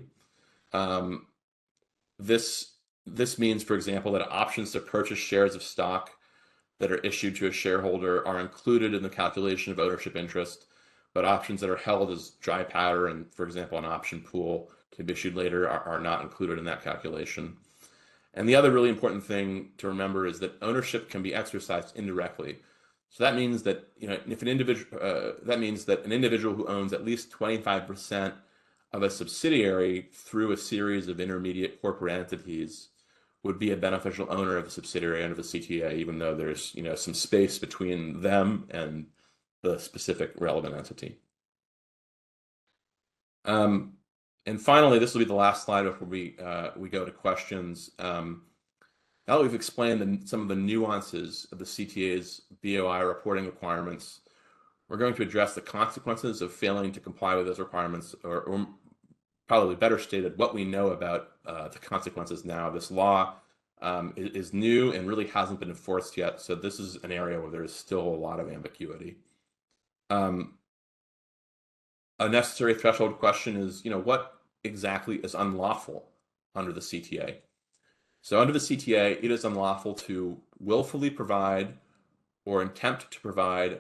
This This means, for example, that options to purchase shares of stock that are issued to a shareholder are included in the calculation of ownership interest, but options that are held as dry powder and, for example, an option pool can be issued later are not included in that calculation. And the other really important thing to remember is that ownership can be exercised indirectly. So that means that, if an individual that means that an individual who owns at least 25% of a subsidiary through a series of intermediate corporate entities would be a beneficial owner of the subsidiary under the CTA, even though there's some space between them and the specific relevant entity. And finally, this will be the last slide before we go to questions. Now that we've explained some of the nuances of the CTA's BOI reporting requirements, we're going to address the consequences of failing to comply with those requirements, or probably better stated, what we know about the consequences now. This law is new and really hasn't been enforced yet, so this is an area where there's still a lot of ambiguity. A necessary threshold question is, what exactly is unlawful under the CTA? So under the CTA, it is unlawful to willfully provide or attempt to provide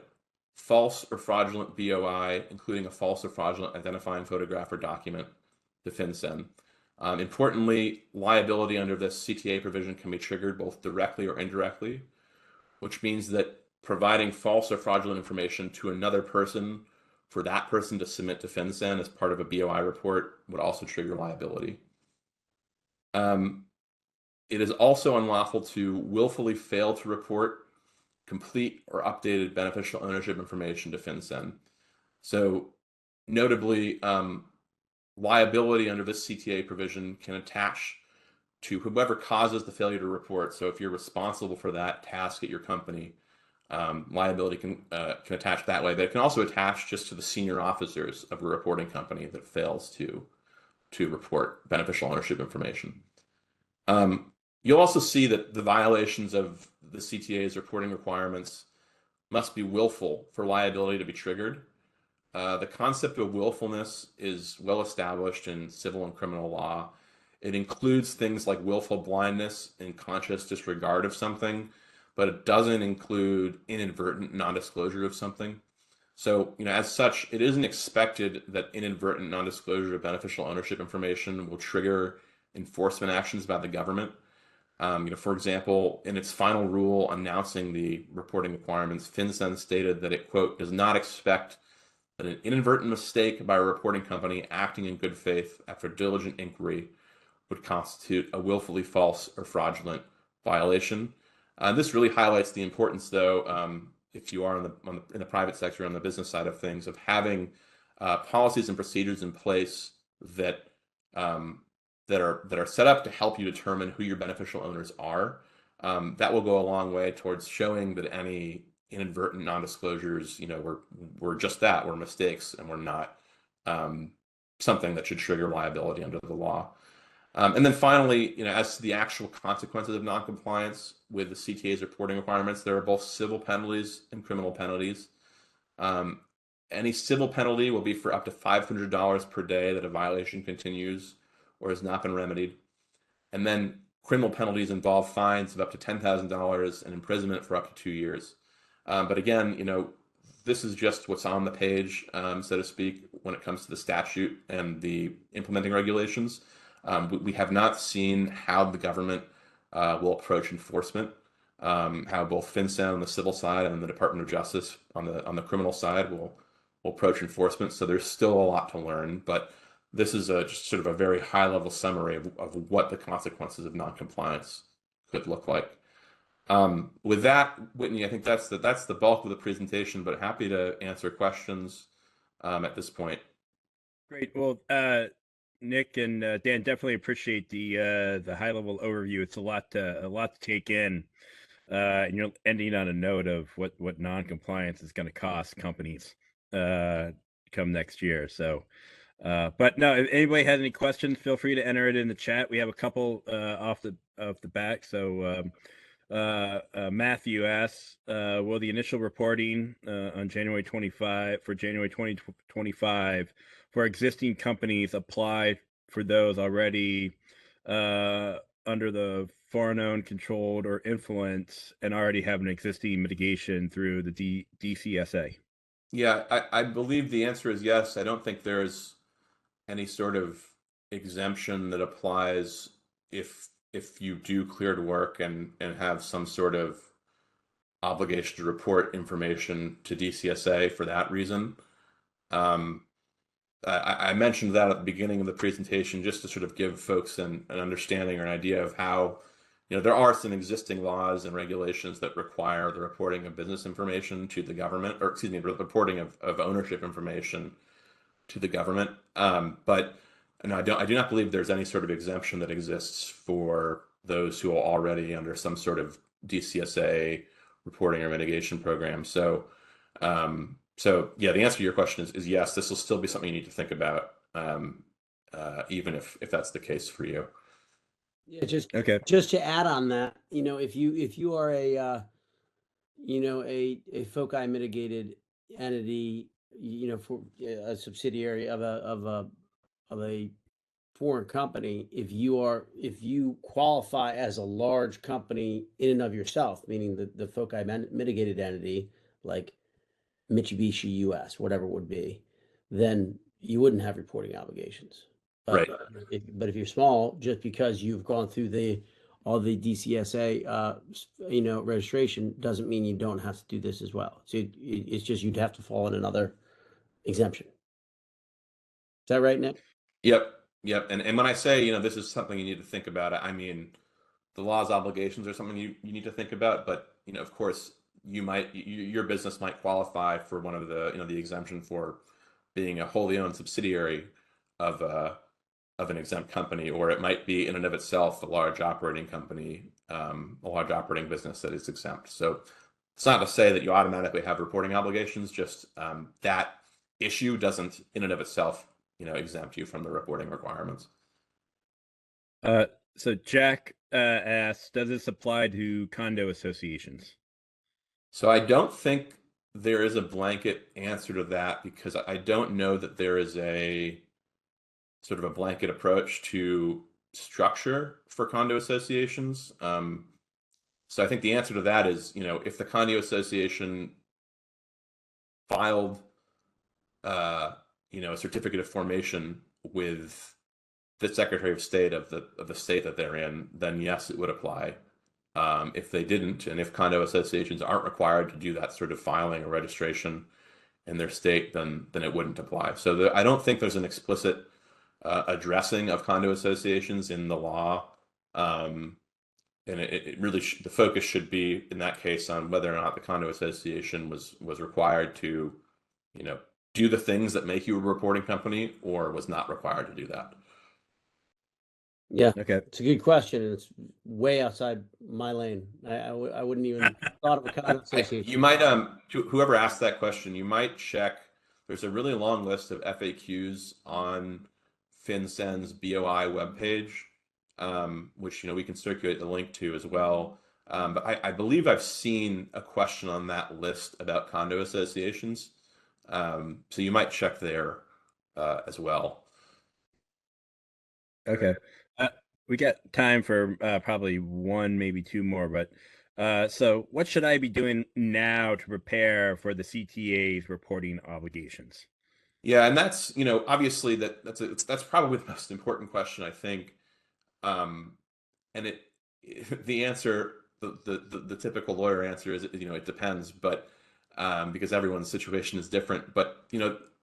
false or fraudulent BOI, including a false or fraudulent identifying photograph or document to FinCEN. Importantly, liability under this CTA provision can be triggered both directly or indirectly, which means that providing false or fraudulent information to another person for that person to submit to FinCEN as part of a BOI report would also trigger liability. It is also unlawful to willfully fail to report complete or updated beneficial ownership information to FinCEN. So notably, liability under this CTA provision can attach to whoever causes the failure to report. So if you're responsible for that task at your company, liability can attach that way, but it can also attach just to the senior officers of a reporting company that fails to report beneficial ownership information. You'll also see that the violations of the CTA's reporting requirements must be willful for liability to be triggered. The concept of willfulness is well established in civil and criminal law. It includes things like willful blindness and conscious disregard of something, but it doesn't include inadvertent non-disclosure of something. So, as such, it isn't expected that inadvertent non-disclosure of beneficial ownership information will trigger enforcement actions by the government. For example, in its final rule announcing the reporting requirements, FinCEN stated that it, quote, does not expect that an inadvertent mistake by a reporting company acting in good faith after diligent inquiry would constitute a willfully false or fraudulent violation. This really highlights the importance, though, if you are in the private sector, on the business side of things, of having policies and procedures in place that are set up to help you determine who your beneficial owners are. That will go a long way towards showing that any inadvertent non-disclosures, were just that, were mistakes, and were not something that should trigger liability under the law. And then finally, as to the actual consequences of non-compliance with the CTA's reporting requirements, there are both civil penalties and criminal penalties. Any civil penalty will be for up to $500 per day that a violation continues or has not been remedied. And then criminal penalties involve fines of up to $10,000 and imprisonment for up to 2 years. But again, this is just what's on the page, so to speak, when it comes to the statute and the implementing regulations. We have not seen how the government will approach enforcement, how both FinCEN on the civil side and the Department of Justice on the criminal side will approach enforcement. So there's still a lot to learn, but this is just sort of a very high-level summary of what the consequences of non-compliance could look like. With that, Whitney, I think that's the bulk of the presentation, but happy to answer questions at this point. Great. Well, Nick and Dan, definitely appreciate the high-level overview. It's a lot to take in, and you're ending on a note of what non-compliance is going to cost companies come next year. So. But no, if anybody has any questions, feel free to enter it in the chat. We have a couple off the back. So Matthew asks, will the initial reporting on January 2025 for existing companies apply for those already under the foreign owned, controlled, or influence and already have an existing mitigation through the DCSA? Yeah, I believe the answer is yes. I don't think there's any sort of exemption that applies if you do cleared work and have some sort of obligation to report information to DCSA for that reason. Um, I mentioned that at the beginning of the presentation just to sort of give folks an understanding or an idea of how, there are some existing laws and regulations that require the reporting of business information to the government, or excuse me, the reporting of ownership information to the government. But no, I do not believe there's any sort of exemption that exists for those who are already under some sort of DCSA reporting or mitigation program. So yeah, the answer to your question is yes. This will still be something you need to think about, even if that's the case for you. Yeah, just Okay. to add on that, if you are a a foci mitigated entity, for a subsidiary of a foreign company, if you qualify as a large company in and of yourself, meaning the foci mitigated entity, like Mitsubishi US, whatever it would be, then you wouldn't have reporting obligations. But Right. if you're small, just because you've gone through all the DCSA registration doesn't mean you don't have to do this as well. So it's just you'd have to fall in another exemption. Is that right, Nick? Yep. Yep. And when I say, this is something you need to think about, I mean, the law's obligations are something you need to think about, but, of course, your business might qualify for one of the exemption for being a wholly owned subsidiary of an exempt company, or it might be in and of itself a large operating company, a large operating business that is exempt. So it's not to say that you automatically have reporting obligations, just that issue doesn't in and of itself, exempt you from the reporting requirements. So Jack asks, does this apply to condo associations? So I don't think there is a blanket answer to that, because I don't know that there is a sort of a blanket approach to structure for condo associations. So I think the answer to that is, if the condo association filed, a certificate of formation with the Secretary of State of the state that they're in, then yes, it would apply. If they didn't, and if condo associations aren't required to do that sort of filing or registration in their state, then it wouldn't apply. So I don't think there's an explicit addressing of condo associations in the law. And it really the focus should be in that case on whether or not the condo association was required to, do the things that make you a reporting company, or was not required to do that. Yeah, Okay. it's a good question, and it's way outside my lane. I wouldn't even thought of a condo association. You might whoever asked that question, you might check. There's a really long list of FAQs on FinCEN's BOI webpage, which we can circulate the link to as well. But I believe I've seen a question on that list about condo associations, so you might check there as well. Okay. We got time for probably one, maybe two more, but so what should I be doing now to prepare for the CTA's reporting obligations? Yeah, and that's obviously that's probably the most important question, I think. And the answer, the typical lawyer answer is, it depends, but because everyone's situation is different. But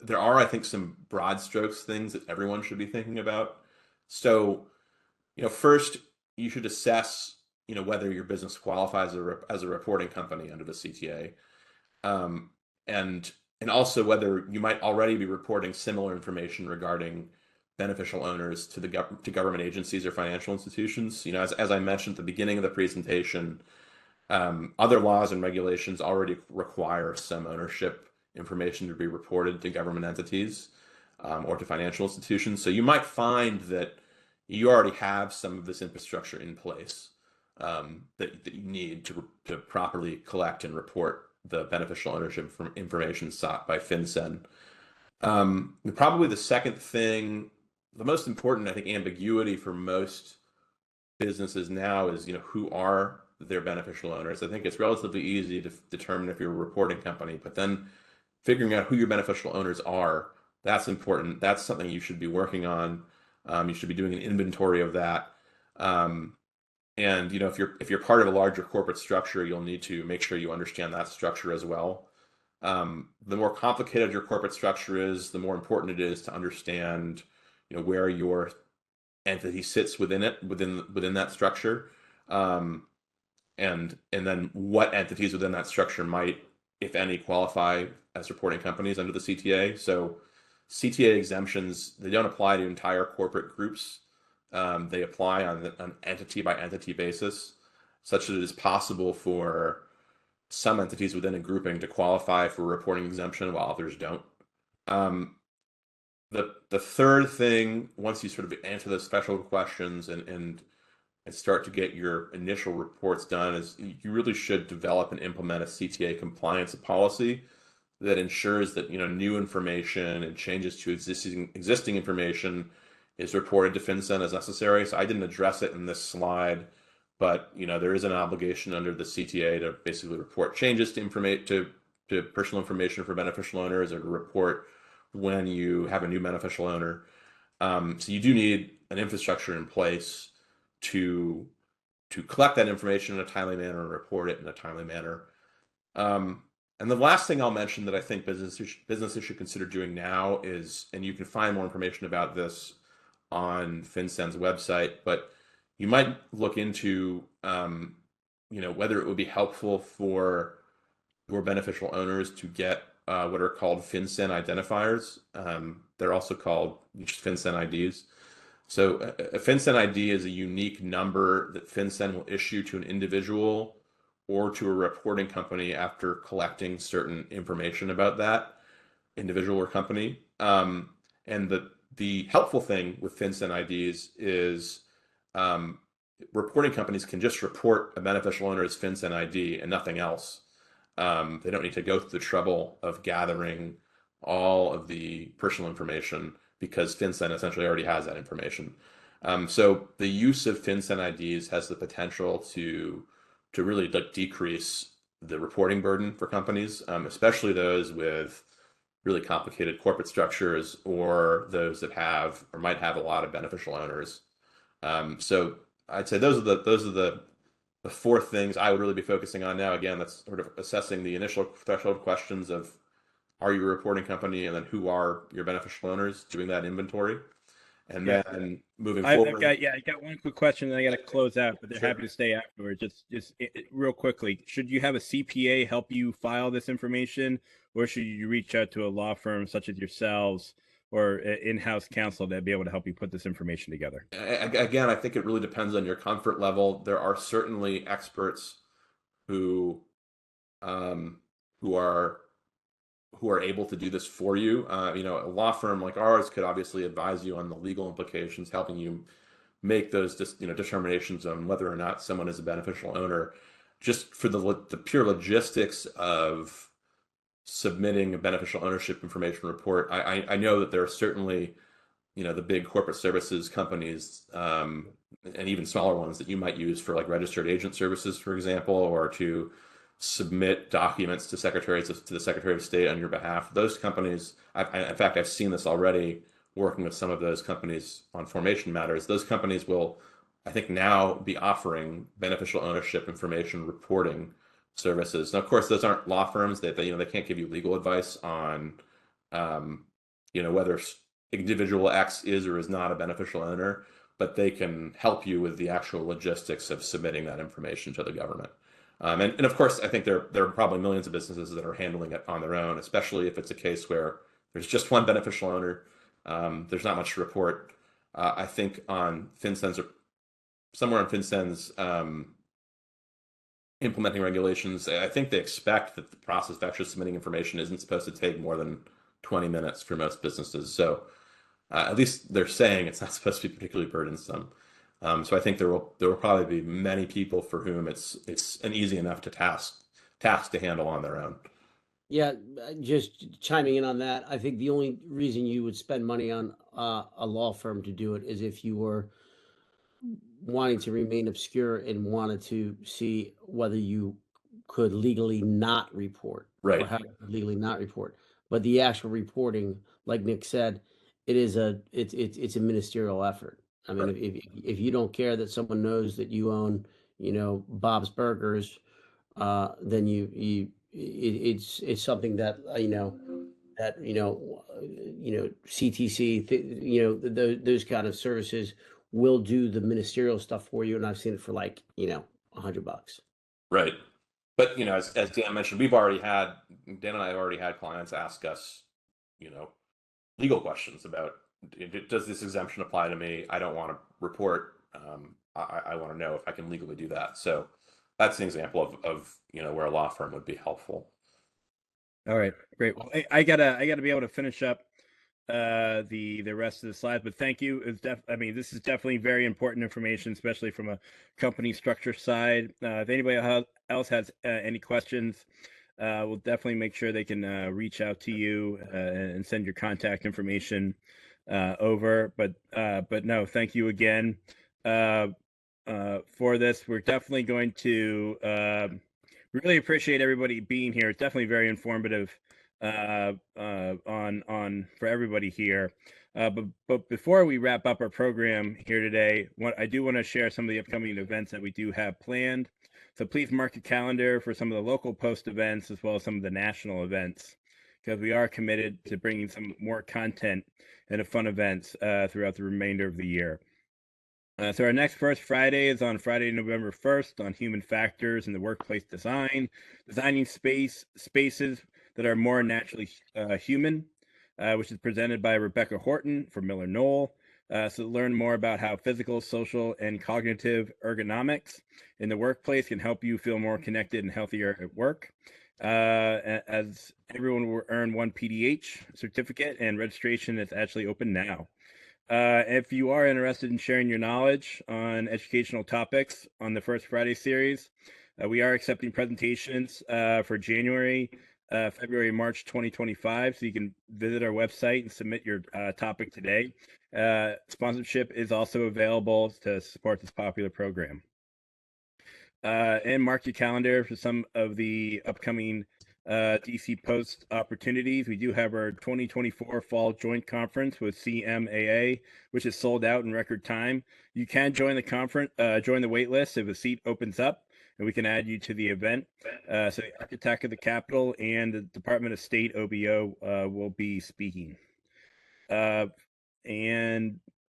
there are, I think, some broad strokes things that everyone should be thinking about. So first you should assess whether your business qualifies as a reporting company under the CTA, and also whether you might already be reporting similar information regarding beneficial owners to government agencies or financial institutions. As I mentioned at the beginning of the presentation, other laws and regulations already require some ownership information to be reported to government entities, or to financial institutions. So you might find that you already have some of this infrastructure in place, that you need to properly collect and report the beneficial ownership information sought by FinCEN. Probably the second thing, the most important, I think, ambiguity for most businesses now is, who are their beneficial owners. I think it's relatively easy to determine if you're a reporting company, but then figuring out who your beneficial owners are, that's important. That's something you should be working on. You should be doing an inventory of that. Um, and if you're part of a larger corporate structure, you'll need to make sure you understand that structure as well. The more complicated your corporate structure is, the more important it is to understand, where your entity sits within that structure, um, and then what entities within that structure might, if any, qualify as reporting companies under the CTA. So CTA exemptions, they don't apply to entire corporate groups. They apply on an entity by entity basis, such that it is possible for some entities within a grouping to qualify for reporting exemption while others don't. The third thing, once you sort of answer those special questions and start to get your initial reports done, is you really should develop and implement a CTA compliance policy that ensures that new information and changes to existing information is reported to FinCEN as necessary. So I didn't address it in this slide, but there is an obligation under the CTA to basically report changes to personal information for beneficial owners, or to report when you have a new beneficial owner. So you do need an infrastructure in place to collect that information in a timely manner and report it in a timely manner. And the last thing I'll mention that I think businesses should consider doing now is, and you can find more information about this on FinCEN's website, but you might look into whether it would be helpful for your beneficial owners to get what are called FinCEN identifiers. They're also called just FinCEN IDs. So a FinCEN ID is a unique number that FinCEN will issue to an individual or to a reporting company after collecting certain information about that individual or company. And the helpful thing with FinCEN IDs is reporting companies can just report a beneficial owner's FinCEN ID and nothing else. They don't need to go through the trouble of gathering all of the personal information, because FinCEN essentially already has that information. So the use of FinCEN IDs has the potential to really decrease the reporting burden for companies, especially those with really complicated corporate structures, or those that have or might have a lot of beneficial owners. So I'd say those are the four things I would really be focusing on now. Again, that's sort of assessing the initial threshold questions of, are you a reporting company, and then who are your beneficial owners, doing that inventory. And then moving forward. I got one quick question, and I got to close out, but they're Sure. happy to stay afterwards. Just real quickly, should you have a CPA help you file this information, or should you reach out to a law firm such as yourselves or in-house counsel that'd be able to help you put this information together? Again, I think it really depends on your comfort level. There are certainly experts who who are able to do this for you. A law firm like ours could obviously advise you on the legal implications, helping you make those determinations on whether or not someone is a beneficial owner. Just for the pure logistics of submitting a beneficial ownership information report, I know that there are certainly the big corporate services companies, and even smaller ones that you might use for like registered agent services, for example, or to submit documents to the Secretary of State on your behalf. Those companies, in fact, I've seen this already working with some of those companies on formation matters. Those companies will, I think, now be offering beneficial ownership information reporting services. Now, of course, those aren't law firms. They can't give you legal advice on whether individual X is or is not a beneficial owner, but they can help you with the actual logistics of submitting that information to the government. And of course, I think there are probably millions of businesses that are handling it on their own, especially if it's a case where there's just one beneficial owner. There's not much to report. I think on FinCEN's, or somewhere on FinCEN's implementing regulations, I think they expect that the process of actually submitting information isn't supposed to take more than 20 minutes for most businesses. So at least they're saying it's not supposed to be particularly burdensome. So I think there will probably be many people for whom it's an easy enough task to handle on their own. Yeah, just chiming in on that, I think the only reason you would spend money on a law firm to do it is if you were wanting to remain obscure and wanted to see whether you could legally not report or Right. how to legally not report. But the actual reporting, like Nick said, it's a ministerial effort. I mean, Right. if you don't care that someone knows that you own, Bob's Burgers, then it's something that CTC, those kind of services will do the ministerial stuff for you, and I've seen it for like $100. Right. But as Dan mentioned, Dan and I have already had clients ask us, you know, legal questions about, does this exemption apply to me? I don't want to report. I want to know if I can legally do that. So that's an example of where a law firm would be helpful. All right, great. Well, I gotta be able to finish up the rest of the slides, but thank you. I mean, this is definitely very important information, especially from a company structure side. If anybody else has any questions, we'll definitely make sure they can reach out to you and send your contact information over. But no, thank you again for this. We're definitely going to really appreciate everybody being here. It's definitely very informative on for everybody here. But before we wrap up our program here today, I do want to share some of the upcoming events that we do have planned. So please mark your calendar for some of the local post events as well as some of the national events, because we are committed to bringing some more content and fun events throughout the remainder of the year. So our next First Friday is on Friday, November 1st on human factors in the workplace design, designing spaces that are more naturally human, which is presented by Rebecca Horton from Miller Knoll. So to learn more about how physical, social, and cognitive ergonomics in the workplace can help you feel more connected and healthier at work. As everyone will earn one PDH certificate, and registration is actually open now. If you are interested in sharing your knowledge on educational topics on the First Friday series, we are accepting presentations for January, February, March 2025. So you can visit our website and submit your topic today. Sponsorship is also available to support this popular program. And mark your calendar for some of the upcoming DC Post opportunities. We do have our 2024 Fall Joint Conference with CMAA, which is sold out in record time. You can join the conference, join the wait list if a seat opens up, and we can add you to the event. So the Architect of the Capitol and the Department of State OBO will be speaking. And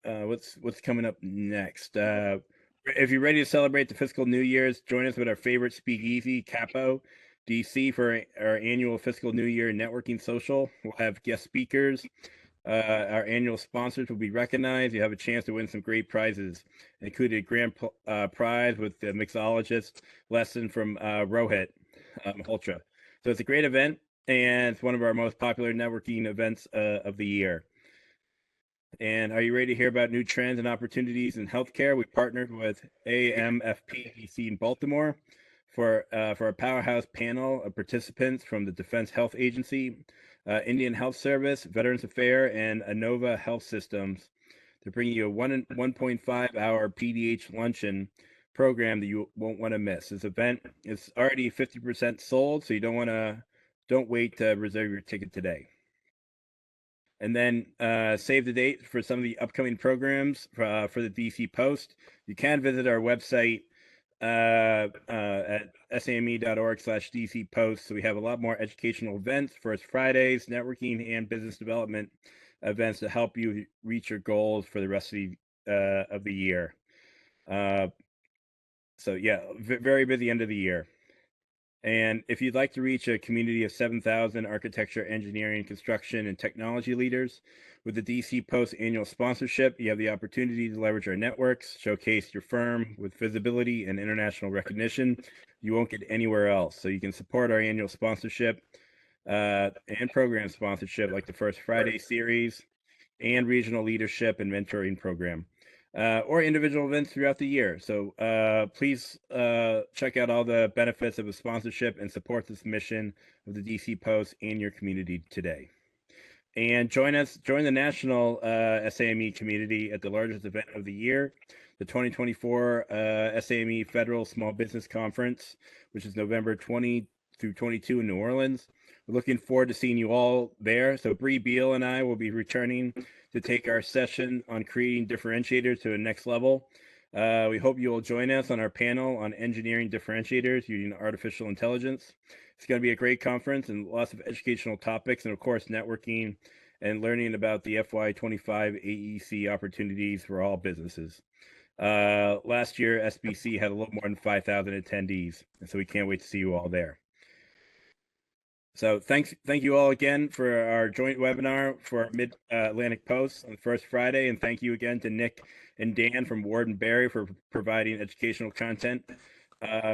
what's coming up next? If you're ready to celebrate the fiscal New Year's, join us with our favorite speakeasy, Capo DC, for our annual fiscal New Year networking social. We'll have guest speakers. Our annual sponsors will be recognized. You have a chance to win some great prizes, including a grand prize with the mixologist lesson from Rohit Malhotra. So it's a great event, and it's one of our most popular networking events of the year. And are you ready to hear about new trends and opportunities in healthcare? We partnered with AMFP DC in Baltimore for a powerhouse panel of participants from the Defense Health Agency, Indian Health Service, Veterans Affairs, and Inova Health Systems to bring you a 1.5 hour PDH luncheon program that you won't want to miss. This event is already 50% sold, so you don't wait to reserve your ticket today. And then save the date for some of the upcoming programs for the DC Post. You can visit our website at same.org/DC Post. So we have a lot more educational events, First Fridays, networking, and business development events to help you reach your goals for the rest of the year. So yeah, very busy end of the year. And if you'd like to reach a community of 7,000 architecture, engineering, construction, and technology leaders with the DC Post annual sponsorship, you have the opportunity to leverage our networks, showcase your firm with visibility and international recognition you won't get anywhere else. So you can support our annual sponsorship and program sponsorship like the First Friday series and regional leadership and mentoring program. Or individual events throughout the year. So please check out all the benefits of a sponsorship and support this mission of the DC Post and your community today. And join the national SAME community at the largest event of the year, the 2024 SAME Federal Small Business Conference, which is November 20 through 22 in New Orleans. We're looking forward to seeing you all there. So Bree Beal and I will be returning to take our session on creating differentiators to the next level. We hope you will join us on our panel on engineering differentiators using artificial intelligence. It's going to be a great conference and lots of educational topics, and of course, networking and learning about the FY25 AEC opportunities for all businesses. Last year, SBC had a little more than 5,000 attendees, and so we can't wait to see you all there. So thank you all again for our joint webinar for Mid-Atlantic Post on the first Friday, and thank you again to Nick and Dan from Ward & Berry for providing educational content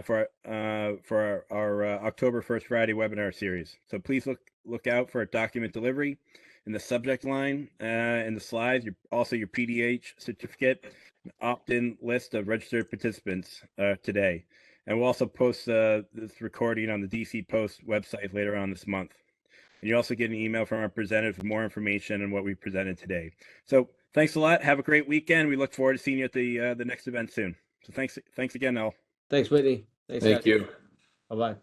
for our October 1st Friday webinar series. So please look out for a document delivery in the subject line in the slides. Also your PDH certificate, opt-in list of registered participants today. And we'll also post this recording on the DC Post website later on this month. And you also get an email from our presenters with more information on what we presented today. So thanks a lot. Have a great weekend. We look forward to seeing you at the next event soon. So thanks again, Al. Thanks, Whitney. Thank you. Bye-bye.